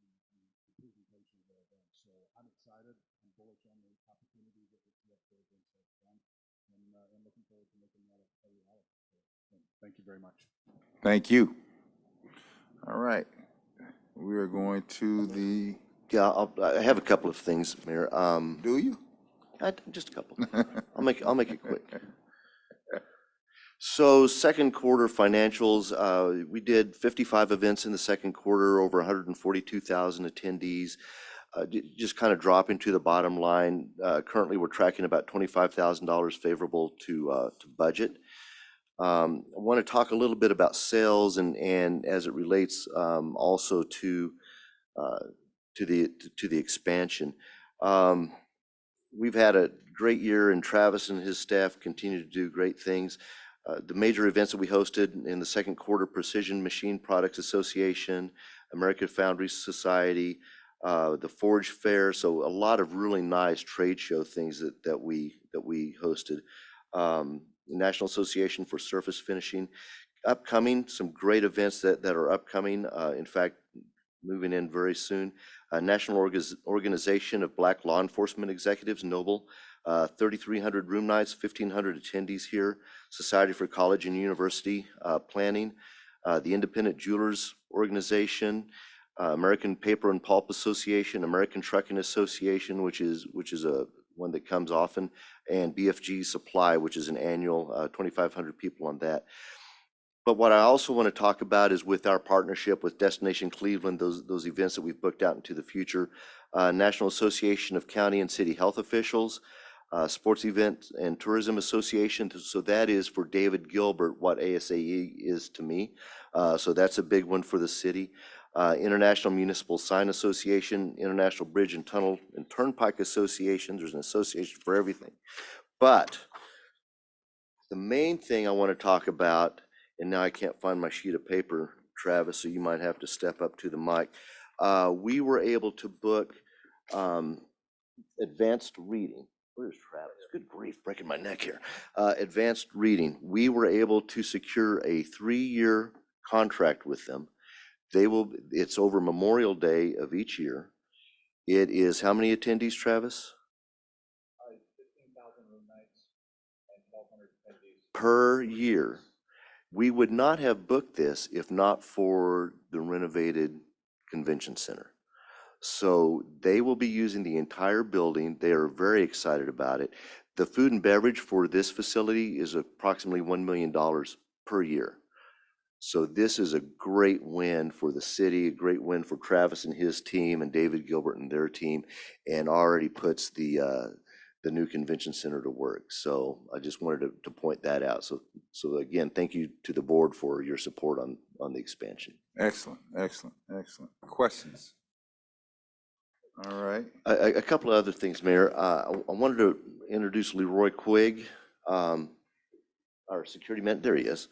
presentation of their events. So I'm excited and bullish on the opportunity that the CFD events have done, and looking forward to making that a reality. So, thank you very much. Thank you. All right. We are going to the, Yeah, I have a couple of things, Mayor. do you? Just a couple. I'll make it quick. So second quarter financials, we did 55 events in the second quarter, over 142,000 attendees. Just kind of dropping to the bottom line. Currently, we're tracking about $25,000 favorable to budget. I want to talk a little bit about sales and as it relates also to the expansion. We've had a great year, and Travis and his staff continue to do great things. The major events that we hosted in the second quarter: Precision Machine Products Association, American Foundry Society, the Forge Fair. So a lot of really nice trade show things that we hosted. National Association for Surface Finishing. Upcoming, some great events that are upcoming. In fact, moving in very soon. National Organization of Black Law Enforcement Executives, NOBLE. 3,300 room nights, 1,500 attendees here. Society for College and University Planning. The Independent Jewelers Organization. American Paper and Pulp Association. American Trucking Association, which is a one that comes often, and BFG Supply, which is an annual 2,500 people on that. But what I also want to talk about is with our partnership with Destination Cleveland, those events that we've booked out into the future. National Association of County and City Health Officials, Sports Event and Tourism Association. So that is for David Gilbert what ASAE is to me. So that's a big one for the city. International Municipal Sign Association, International Bridge and Tunnel and Turnpike Association. There's an association for everything. But the main thing I want to talk about, and now I can't find my sheet of paper, Travis, so you might have to step up to the mic. We were able to book advanced reading. Where's Travis? Good grief, breaking my neck here. Advanced reading. We were able to secure a 3-year contract with them. It's over Memorial Day of each year. It is how many attendees, Travis? 15,000 room nights and 1,200 attendees. Per year. We would not have booked this if not for the renovated convention center. So they will be using the entire building. They are very excited about it. The food and beverage for this facility is approximately $1 million per year. So this is a great win for the city, a great win for Travis and his team and David Gilbert and their team, and already puts the new convention center to work. So I just wanted to point that out. So again, thank you to the board for your support on the expansion. Excellent, excellent, excellent. Questions? All right. A couple of other things, Mayor. I wanted to introduce Leroy Quigg, our security man. There he is.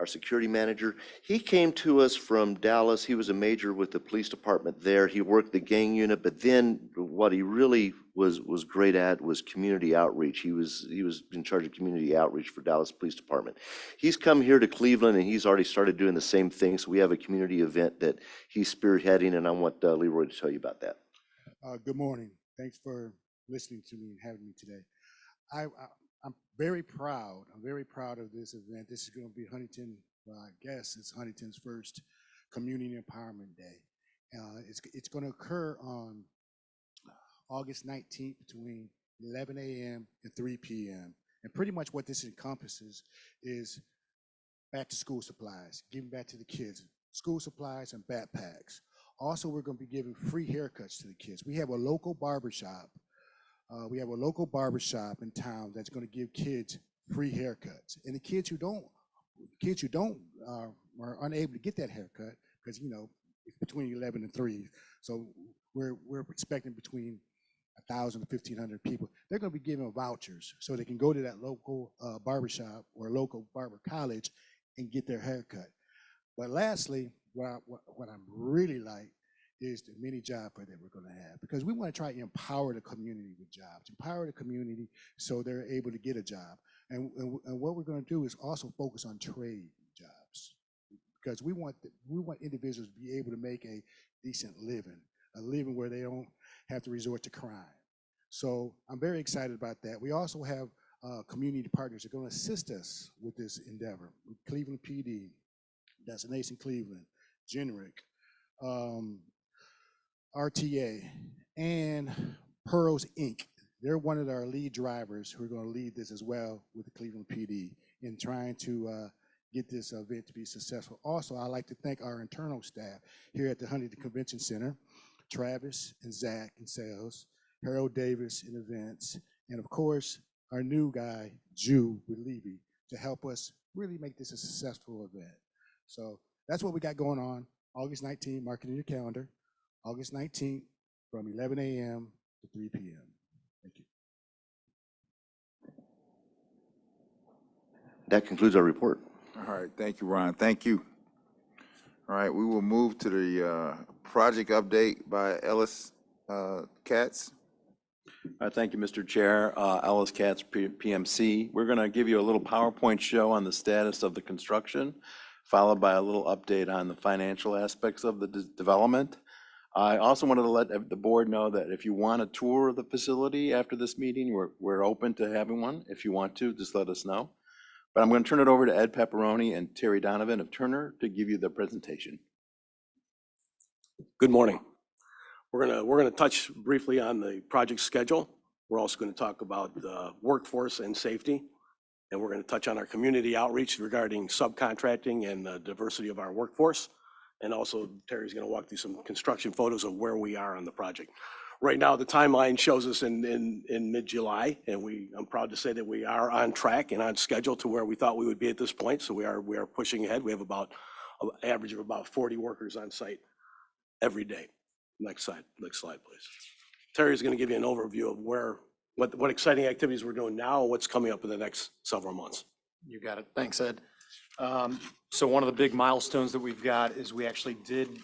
Our security manager. He came to us from Dallas. He was a major with the police department there. He worked the gang unit, but then what he really was great at was community outreach. He was in charge of community outreach for Dallas Police Department. He's come here to Cleveland and he's already started doing the same thing. So we have a community event that he's spearheading, and I want Leroy to tell you about that. Good morning. Thanks for listening to me and having me today. I'm very proud. I'm very proud of this event. This is going to be Huntington, well, I guess it's Huntington's first Community Empowerment Day. It's going to occur on August 19th between 11 a.m. and 3 p.m. And pretty much what this encompasses is back to school supplies, giving back to the kids, school supplies and backpacks. Also, we're going to be giving free haircuts to the kids. We have a local barbershop. In town that's going to give kids free haircuts, and the kids who are unable to get that haircut because it's between 11 and 3. So we're expecting between 1,000 to 1,500 people. They're going to be given vouchers so they can go to that local barbershop or local barber college and get their haircut. But lastly, what I'm really like is the mini job fair that we're going to have, because we want to try to empower the community with jobs, empower the community so they're able to get a job. And what we're going to do is also focus on trade jobs, because we want individuals to be able to make a decent living, a living where they don't have to resort to crime. So I'm very excited about that. We also have community partners that are going to assist us with this endeavor. Cleveland PD, Destination Cleveland, Generic, RTA, and Pearls Inc. They're one of our lead drivers who are going to lead this as well with the Cleveland PD in trying to get this event to be successful. Also, I'd like to thank our internal staff here at the Huntington Convention Center, Travis and Zach in sales, Harold Davis in events, and of course, our new guy, Jew with Levy, to help us really make this a successful event. So that's what we got going on. August 19th, mark it in your calendar. August 19th from 11 a.m. to 3 p.m. Thank you. That concludes our report. All right, thank you, Ron. Thank you. All right, we will move to the project update by Ellis Katz. Thank you, Mr. Chair. Ellis Katz, PMC. We're going to give you a little PowerPoint show on the status of the construction, followed by a little update on the financial aspects of the development. I also wanted to let the board know that if you want a tour of the facility after this meeting, we're open to having one. If you want to, just let us know. But I'm going to turn it over to Ed Pepperoni and Terry Donovan of Turner to give you the presentation. Good morning. We're gonna touch briefly on the project schedule. We're also going to talk about the workforce and safety, and we're going to touch on our community outreach regarding subcontracting and the diversity of our workforce. And also, Terry's going to walk through some construction photos of where we are on the project. Right now, the timeline shows us in mid-July, and I'm proud to say that we are on track and on schedule to where we thought we would be at this point. So we are pushing ahead. We have about an average of about 40 workers on site every day. Next slide, please. Terry's going to give you an overview of what exciting activities we're doing now, what's coming up in the next several months. You got it. Thanks, Ed. So one of the big milestones that we've got is we actually did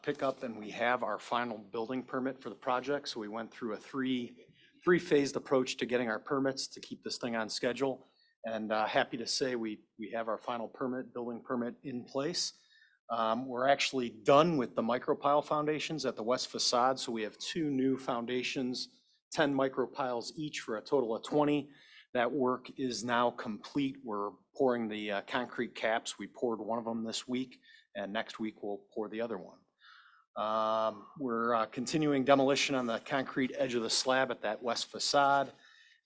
pick up and we have our final building permit for the project. So we went through a three-phased approach to getting our permits to keep this thing on schedule. And happy to say we have our final building permit in place. We're actually done with the micropile foundations at the west facade. So we have 2 new foundations, 10 micropiles each for a total of 20. That work is now complete. We're pouring the concrete caps. We poured one of them this week, and next week we'll pour the other one. We're continuing demolition on the concrete edge of the slab at that west facade.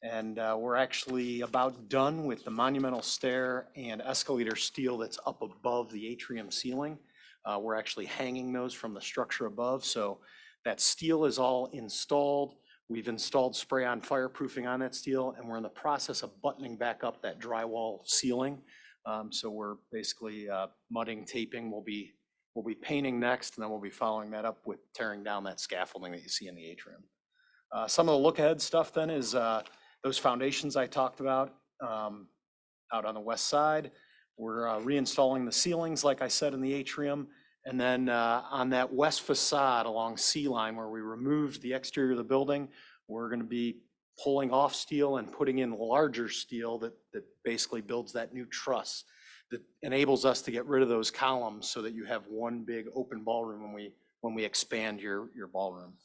And we're actually about done with the monumental stair and escalator steel that's up above the atrium ceiling. We're actually hanging those from the structure above. So that steel is all installed. We've installed spray-on fireproofing on that steel, and we're in the process of buttoning back up that drywall ceiling. So we're basically mudding, taping. We'll be painting next, and then we'll be following that up with tearing down that scaffolding that you see in the atrium. Some of the look-ahead stuff then is those foundations I talked about out on the west side. We're reinstalling the ceilings, like I said, in the atrium. And then on that west facade along C line where we removed the exterior of the building, we're going to be pulling off steel and putting in larger steel that basically builds that new truss that enables us to get rid of those columns so that you have one big open ballroom when we expand your ballroom.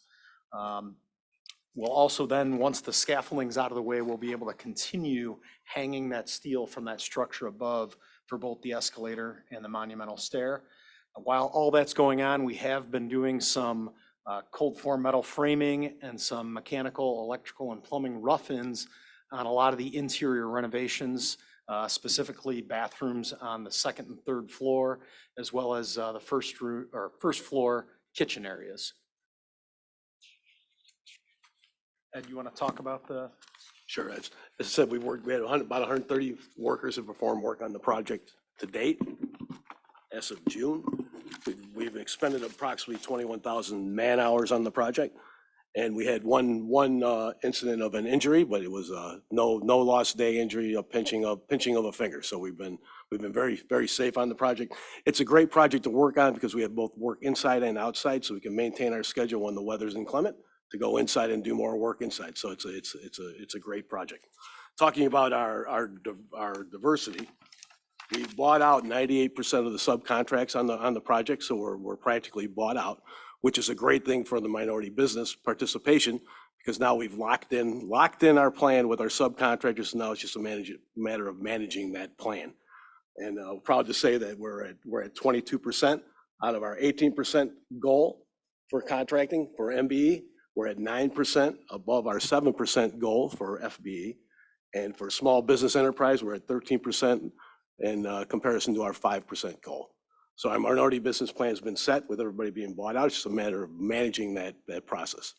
We'll also then, once the scaffolding's out of the way, we'll be able to continue hanging that steel from that structure above for both the escalator and the monumental stair. While all that's going on, we have been doing some cold form metal framing and some mechanical, electrical, and plumbing rough-ins on a lot of the interior renovations, specifically bathrooms on the 2nd and 3rd floor, as well as the first floor kitchen areas. Ed, you want to talk about the? Sure. As I said, we had about 130 workers who performed work on the project to date. As of June, we've expended approximately 21,000 man hours on the project, And we had one incident of an injury, but it was no lost day injury, a pinching of a finger. So we've been very safe on the project. It's a great project to work on because we have both work inside and outside, so we can maintain our schedule when the weather's inclement to go inside and do more work inside. So it's a great project. Talking about our diversity, we bought out 98% of the subcontracts on the project, so we're practically bought out, which is a great thing for the minority business participation, because now we've locked in our plan with our subcontractors, and now it's just a matter of managing that plan. And proud to say that we're at 22% out of our 18% goal for contracting for MBE. We're at 9% above our 7% goal for FBE. And for small business enterprise, we're at 13% in comparison to our 5% goal. So our minority business plan has been set with everybody being bought out. It's just a matter of managing that process.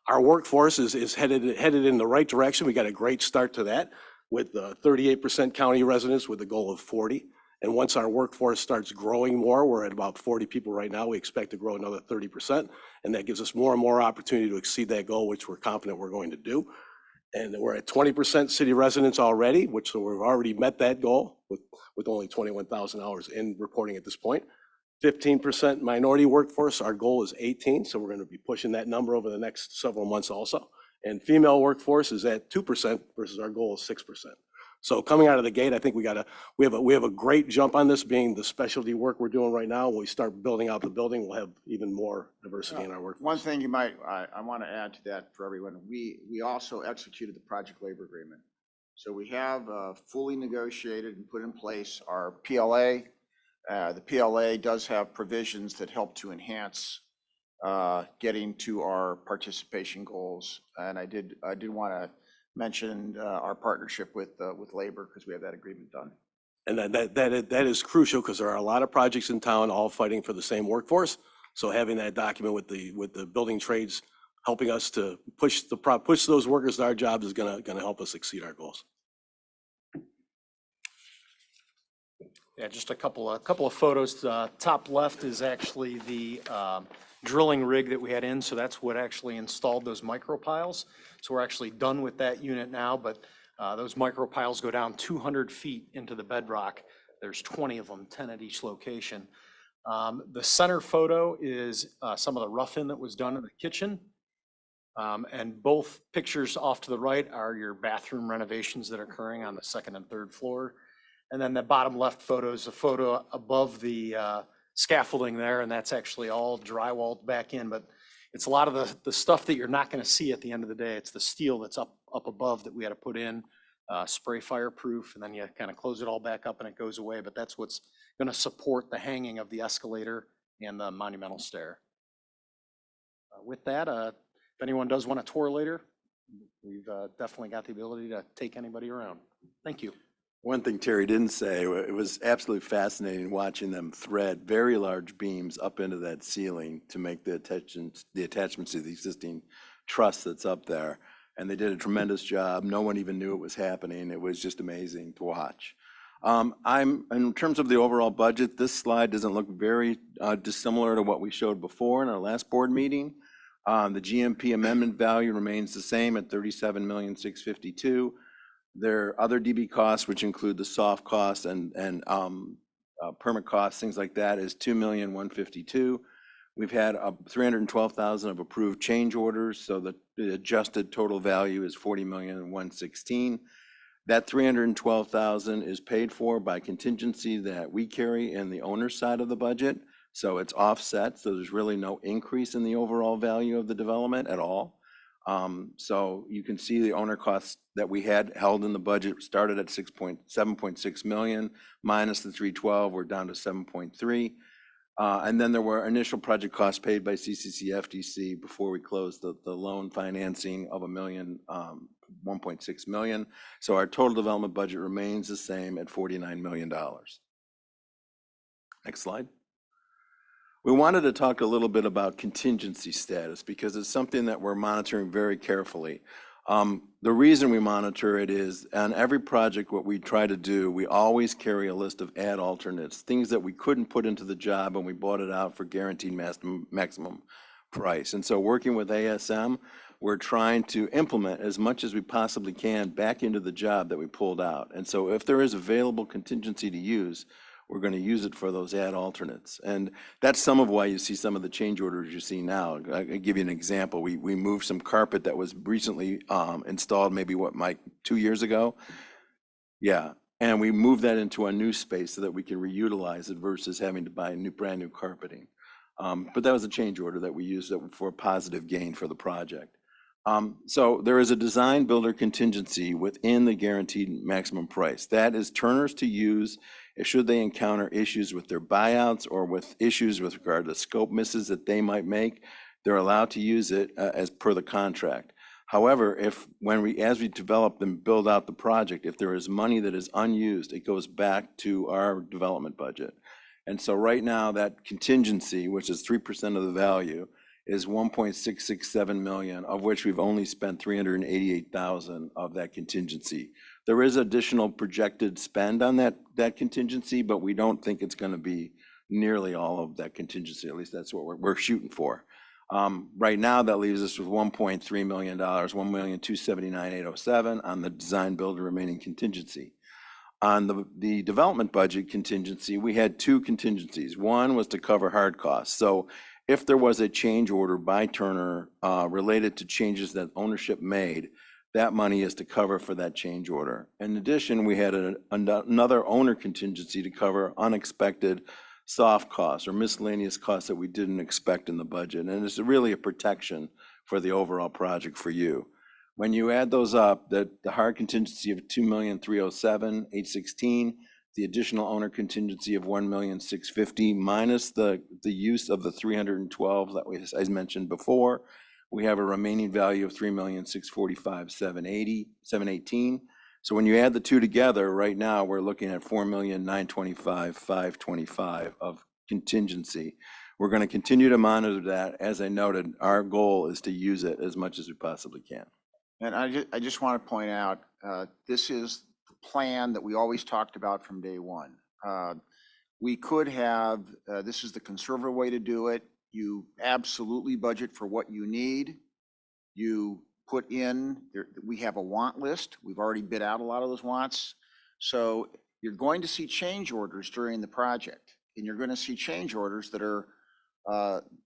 Our workforce is headed in the right direction. We got a great start to that with 38% county residents with a goal of 40. And once our workforce starts growing more, we're at about 40 people right now. We expect to grow another 30%. And that gives us more and more opportunity to exceed that goal, which we're confident we're going to do. And we're at 20% city residents already, which so we've already met that goal with only 21,000 hours in reporting at this point. 15% minority workforce, our goal is 18, so we're going to be pushing that number over the next several months also. And female workforce is at 2% versus our goal is 6%. So coming out of the gate, I think we have a great jump on this, being the specialty work we're doing right now. When we start building out the building, we'll have even more diversity in our workforce. One thing I want to add to that for everyone, we also executed the project labor agreement. So we have fully negotiated and put in place our PLA. The PLA does have provisions that help to enhance getting to our participation goals. And I did want to mention our partnership with labor because we have that agreement done. And that is crucial because there are a lot of projects in town all fighting for the same workforce. So having that document with the building trades helping us to push those workers to our jobs is gonna help us exceed our goals. Yeah, just a couple of photos. Top left is actually the drilling rig that we had in, so that's what actually installed those micro piles. So we're actually done with that unit now, but those micro piles go down 200 feet into the bedrock. There's 20 of them, 10 at each location. The center photo is some of the rough-in that was done in the kitchen. And both pictures off to the right are your bathroom renovations that are occurring on the second and third floor. And then the bottom left photo is a photo above the scaffolding there, and that's actually all drywalled back in. But it's a lot of the stuff that you're not going to see at the end of the day. It's the steel that's up above that we had to put in, spray fireproof, and then you kind of close it all back up and it goes away. But that's what's going to support the hanging of the escalator and the monumental stair. With that, if anyone does want a tour later, we've definitely got the ability to take anybody around. Thank you. One thing Terry didn't say, it was absolutely fascinating watching them thread very large beams up into that ceiling to make the attachments to the existing truss that's up there. And they did a tremendous job. No one even knew it was happening. It was just amazing to watch. In terms of the overall budget, this slide doesn't look very dissimilar to what we showed before in our last board meeting. The GMP amendment value remains the same at $37,652,000. There are other DB costs, which include the soft costs and permit costs, things like that, is $2,152,000. We've had $312,000 of approved change orders, so the adjusted total value is $40,116,000. That $312,000 is paid for by contingency that we carry in the owner's side of the budget, so it's offset. So there's really no increase in the overall value of the development at all. So you can see the owner costs that we had held in the budget started at 7.6 million minus the 312, we're down to 7.3. And then there were initial project costs paid by CCCFDC before we closed the loan financing of $1.6 million. So our total development budget remains the same at $49 million. Next slide. We wanted to talk a little bit about contingency status because it's something that we're monitoring very carefully. The reason we monitor it is on every project, what we try to do, we always carry a list of ad alternates, things that we couldn't put into the job when we bought it out for guaranteed maximum price. And so working with ASM, we're trying to implement as much as we possibly can back into the job that we pulled out. And so if there is available contingency to use, we're going to use it for those ad alternates. And that's some of why you see some of the change orders you see now. I'll give you an example. We moved some carpet that was recently installed, maybe Mike, 2 years ago? Yeah, and we moved that into a new space so that we can reutilize it versus having to buy brand new carpeting. But that was a change order that we used for a positive gain for the project. So there is a design builder contingency within the guaranteed maximum price. That is Turner's to use should they encounter issues with their buyouts or with issues with regard to scope misses that they might make. They're allowed to use it as per the contract. However, as we develop and build out the project, if there is money that is unused, it goes back to our development budget. And so right now, that contingency, which is 3% of the value, is 1.667 million, of which we've only spent 388,000 of that contingency. There is additional projected spend on that contingency, but we don't think it's going to be nearly all of that contingency. At least that's what we're shooting for. Right now, that leaves us with $1.3 million, $1,279,807 on the design builder remaining contingency. On the development budget contingency, we had two contingencies. One was to cover hard costs. So if there was a change order by Turner related to changes that ownership made, that money is to cover for that change order. In addition, we had another owner contingency to cover unexpected soft costs or miscellaneous costs that we didn't expect in the budget. And it's really a protection for the overall project for you. When you add those up, the hard contingency of $2,307,816, the additional owner contingency of $1,650,000 minus the use of the 312 that I mentioned before, we have a remaining value of $3,645,718. So when you add the two together, right now we're looking at $4,925,525 of contingency. We're going to continue to monitor that. As I noted, our goal is to use it as much as we possibly can. And I just want to point out, this is the plan that we always talked about from day one. We could have, this is the conservative way to do it. You absolutely budget for what you need. You put in, we have a want list. We've already bid out a lot of those wants. So you're going to see change orders during the project. And you're going to see change orders that are,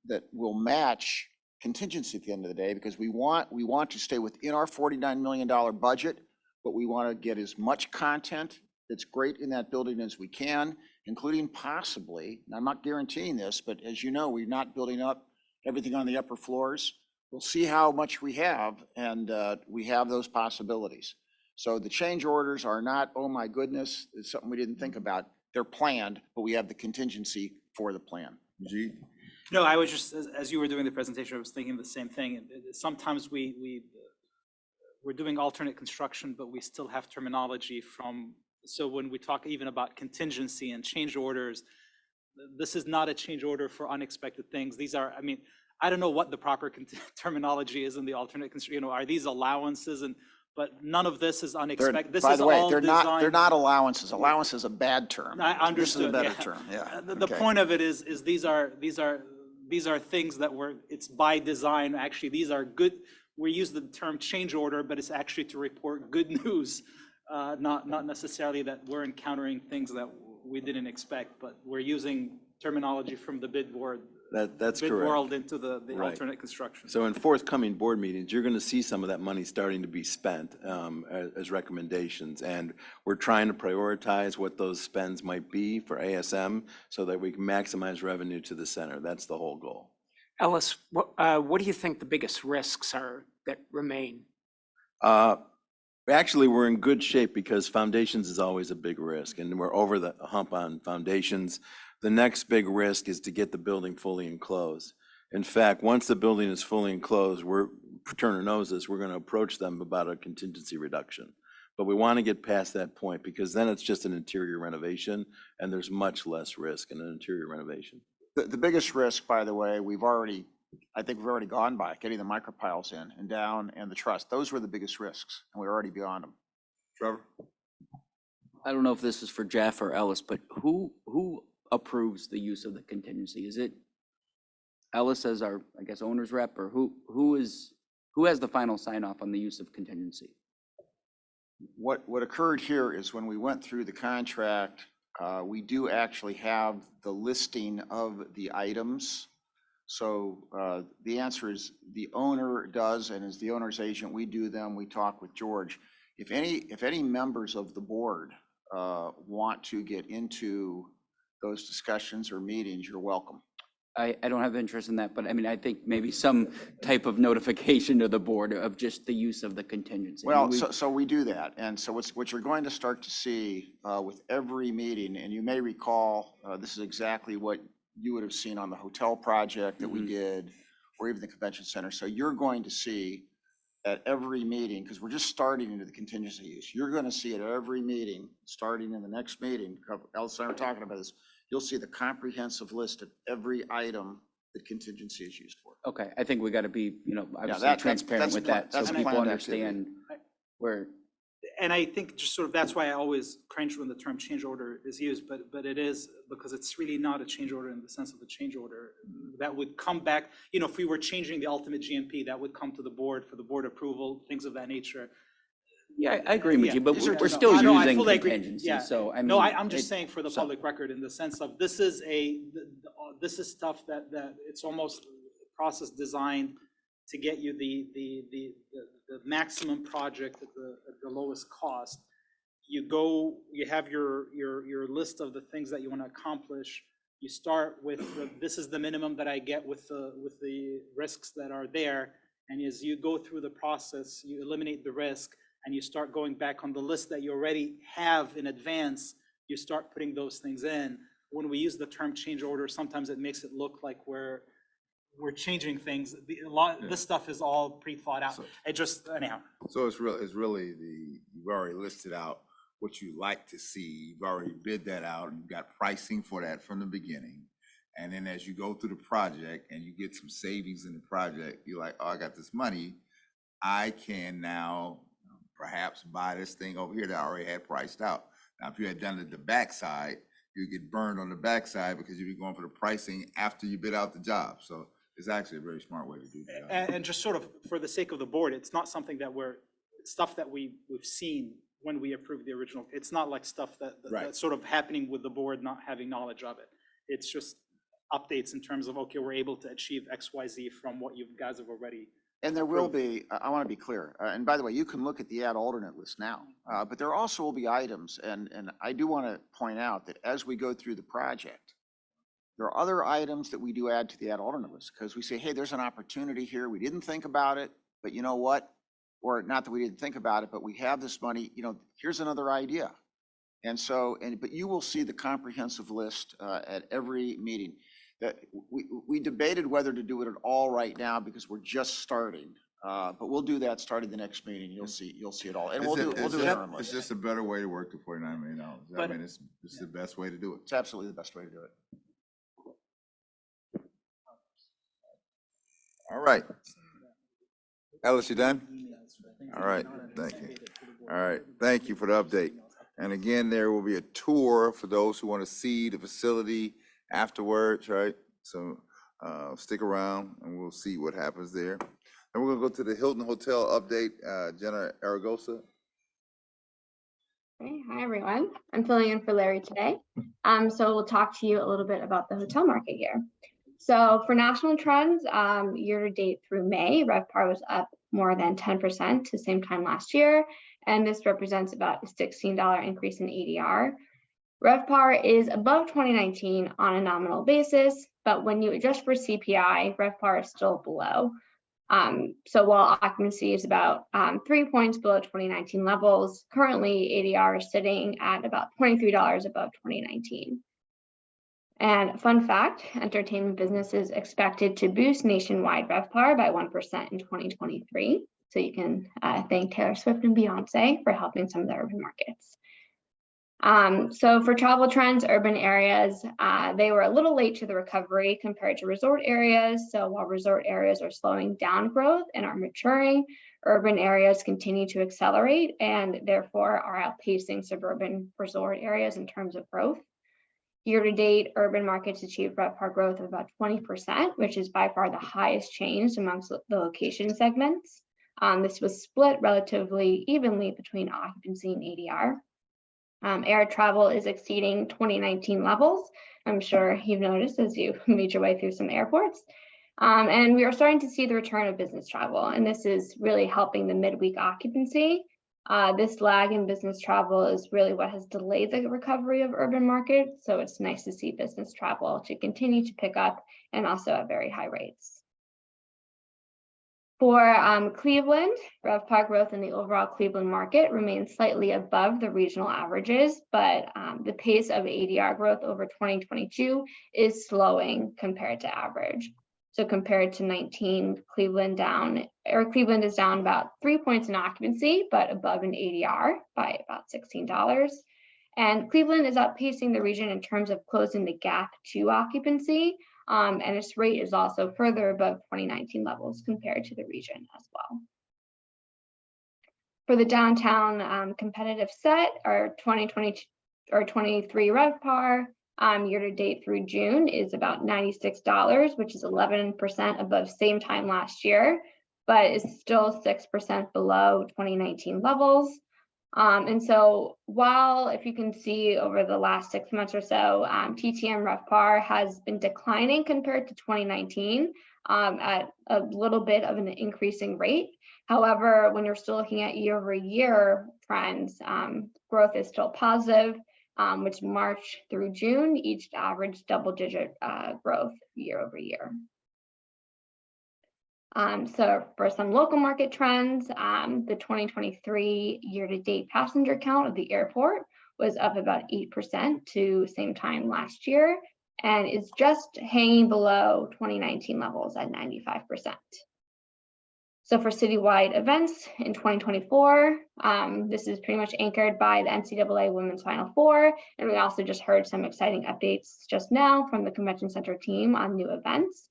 that will match contingency at the end of the day, because we want to stay within our $49 million budget, but we want to get as much content that's great in that building as we can, including possibly, and I'm not guaranteeing this, but as you know, we're not building up everything on the upper floors. We'll see how much we have, and we have those possibilities. So the change orders are not, oh my goodness, it's something we didn't think about. They're planned, but we have the contingency for the plan. No, I was just, as you were doing the presentation, I was thinking the same thing. Sometimes we're doing alternate construction, but we still have terminology from, so when we talk even about contingency and change orders, this is not a change order for unexpected things. These are, I mean, I don't know what the proper terminology is in the alternate construction, are these allowances? But none of this is unexpected. This by is the way, all they're designed. not allowances. Allowance is a bad term. I understood. This is a better term, yeah. The point of it is these are things that it's by design. Actually, these are good. We use the term change order, but it's actually to report good news, not necessarily that we're encountering things that we didn't expect, but we're using terminology from the bid board. That's bid correct. world into the Right. alternate construction. So in forthcoming board meetings, you're going to see some of that money starting to be spent as recommendations. And we're trying to prioritize what those spends might be for ASM so that we can maximize revenue to the center. That's the whole goal. Ellis, what do you think the biggest risks are that remain? Actually, we're in good shape because foundations is always a big risk, and we're over the hump on foundations. The next big risk is to get the building fully enclosed. In fact, once the building is fully enclosed, Turner knows this, we're going to approach them about a contingency reduction. But we want to get past that point because then it's just an interior renovation, and there's much less risk in an interior renovation. The biggest risk, by the way, I think we've already gone by, getting the micropiles in and down and the truss. Those were the biggest risks, and we're already beyond them. Trevor? I don't know if this is for Jeff or Ellis, but who approves the use of the contingency? Is it Ellis as our, I guess, owner's rep, or who has the final sign off on the use of contingency? What occurred here is when we went through the contract, we do actually have the listing of the items. So the answer is the owner does, and as the owner's agent, we do them, we talk with George. If any members of the board want to get into those discussions or meetings, you're welcome. I don't have interest in that, but I mean, I think maybe some type of notification to the board of just the use of the contingency. Well, so we do that. And so what you're going to start to see with every meeting, and you may recall, this is exactly what you would have seen on the hotel project that we did, or even the convention center. So you're going to see at every meeting, because we're just starting into the contingency use, you're going to see at every meeting, starting in the next meeting, Alice and I were talking about this, you'll see the comprehensive list of every item that contingency is used for. Okay, I think we got to be, obviously that's transparent with that, so that's people planned activity. understand where. And I think just sort of that's why I always cringe when the term change order is used, but it is because it's really not a change order in the sense of a change order. That would come back, if we were changing the ultimate GMP, that would come to the board for the board approval, things of that nature. Yeah, I agree with you, but These are we're just- still No, I using fully agree. contingency, Yeah. so I mean. No, I'm just it- saying for the so- public record in the sense of this is this is stuff that it's almost a process designed to get you the maximum project at the lowest cost. You have your list of the things that you want to accomplish. You start with this is the minimum that I get with the risks that are there. And as you go through the process, you eliminate the risk and you start going back on the list that you already have in advance. You start putting those things in. When we use the term change order, sometimes it makes it look like we're changing things. This stuff is all pre-thought out. It just, anyhow. So it's really you've already listed out what you like to see. You've already bid that out and you've got pricing for that from the beginning. And then as you go through the project and you get some savings in the project, you're like, oh, I got this money. I can now perhaps buy this thing over here that I already had priced out. Now, if you had done it at the backside, you get burned on the backside because you'd be going for the pricing after you bid out the job. So it's actually a very smart way to do that. And just sort of for the sake of the board, it's not something that it's stuff that we've seen when we approved the original. It's not like stuff that's sort of happening with the board not having knowledge of it. It's just updates in terms of, okay, we're able to achieve X, Y, Z from what you guys have already. And there will be, I want to be clear, and by the way, you can look at the add alternate list now, but there also will be items, and I do want to point out that as we go through the project, there are other items that we do add to the add alternate list, because we say, hey, there's an opportunity here, we didn't think about it, but you know what? Or not that we didn't think about it, but we have this money, here's another idea. And so, but you will see the comprehensive list at every meeting. That we debated whether to do it at all right now because we're just starting, but we'll do that starting the next meeting. You'll see it all, and we'll do it on It's just a better way to work the $49 million. I mean, it's the best way to do it. It's absolutely the best way to do it. All right. Ellis, you done? All right, thank you. All right, thank you for the update. And again, there will be a tour for those who want to see the facility afterwards, right? So stick around and we'll see what happens there. And we're gonna go to the Hilton Hotel update, Jenna Aragosa. Hey, hi everyone. I'm filling in for Larry today. So we'll talk to you a little bit about the hotel market here. So for national trends, year to date through May, RevPAR was up more than 10% to the same time last year. And this represents about a $16 increase in ADR. RevPAR is above 2019 on a nominal basis, but when you adjust for CPI, RevPAR is still below. So while occupancy is about 3 points below 2019 levels, currently ADR is sitting at about $23 above 2019. And fun fact, entertainment business is expected to boost nationwide RevPAR by 1% in 2023. So you can thank Taylor Swift and Beyonce for helping some of the urban markets. So for travel trends, urban areas, they were a little late to the recovery compared to resort areas. So while resort areas are slowing down growth and are maturing, urban areas continue to accelerate and therefore are outpacing suburban resort areas in terms of growth. Year-to-date, urban markets achieved RevPAR growth of about 20%, which is by far the highest change amongst the location segments. This was split relatively evenly between occupancy and ADR. Air travel is exceeding 2019 levels. I'm sure you've noticed as you made your way through some airports. And we are starting to see the return of business travel, and this is really helping the midweek occupancy. This lag in business travel is really what has delayed the recovery of urban markets. So it's nice to see business travel to continue to pick up and also at very high rates. For Cleveland, RevPAR growth in the overall Cleveland market remains slightly above the regional averages, but the pace of ADR growth over 2022 is slowing compared to average. So compared to 19, Cleveland is down about 3 points in occupancy, but above in ADR by about $16. And Cleveland is outpacing the region in terms of closing the gap to occupancy. And its rate is also further above 2019 levels compared to the region as well. For the downtown competitive set, our 2022 or 23 RevPAR year-to-date through June is about $96, which is 11% above same time last year, but is still 6% below 2019 levels. And so while, if you can see over the last 6 months or so, TTM RevPAR has been declining compared to 2019 at a little bit of an increasing rate. However, when you're still looking at year-over-year trends, growth is still positive, which March through June each averaged double-digit growth year-over-year. So for some local market trends, the 2023 year-to-date passenger count of the airport was up about 8% to same time last year, and is just hanging below 2019 levels at 95%. So for citywide events in 2024, this is pretty much anchored by the NCAA Women's Final Four, and we also just heard some exciting updates just now from the Convention Center team on new events.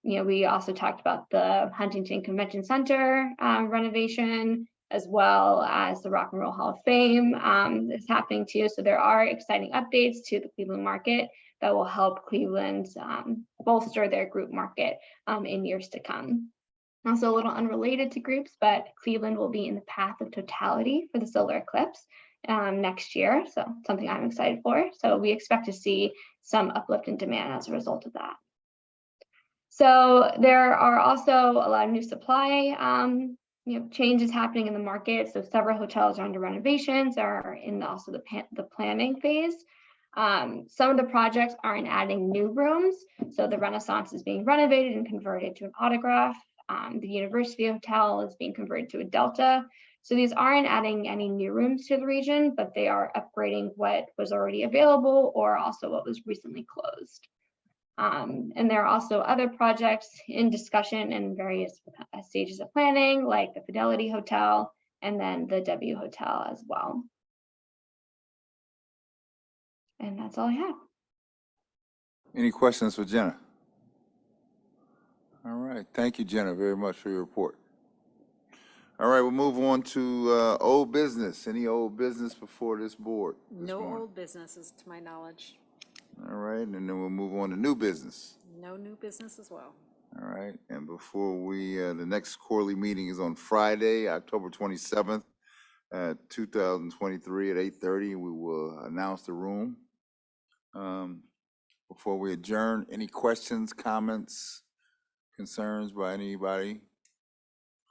We also talked about the Huntington Convention Center renovation, as well as the Rock and Roll Hall of Fame is happening too. So there are exciting updates to the Cleveland market that will help Cleveland bolster their group market in years to come. Also a little unrelated to groups, but Cleveland will be in the path of totality for the solar eclipse next year. So something I'm excited for. So we expect to see some uplift in demand as a result of that. So there are also a lot of new supply changes happening in the market. So several hotels are under renovations, are in also the planning phase. Some of the projects aren't adding new rooms. So the Renaissance is being renovated and converted to an Autograph. The University Hotel is being converted to a Delta. So these aren't adding any new rooms to the region, but they are upgrading what was already available or also what was recently closed. And there are also other projects in discussion in various stages of planning, like the Fidelity Hotel and then the W Hotel as well. And that's all I have. Any questions for Jenna? All right, thank you, Jenna, very much for your report. All right, we'll move on to old business. Any old business before this board? No old businesses to my knowledge. All right, and then we'll move on to new business. No new business as well. All right, and before we, the next quarterly meeting is on Friday, October 27th, 2023 at 8:30. We will announce the room. Before we adjourn, any questions, comments, concerns by anybody?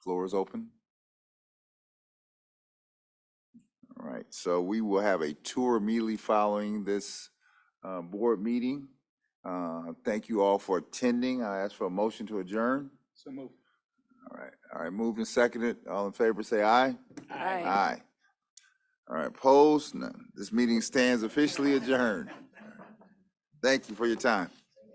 Floor is open. All right, so we will have a tour immediately following this board meeting. Thank you all for attending. I ask for a motion to adjourn. So move. All right, moved and seconded. All in favor, say aye. Aye. Aye. All right, opposed? None. This meeting stands officially adjourned. Thank you for your time.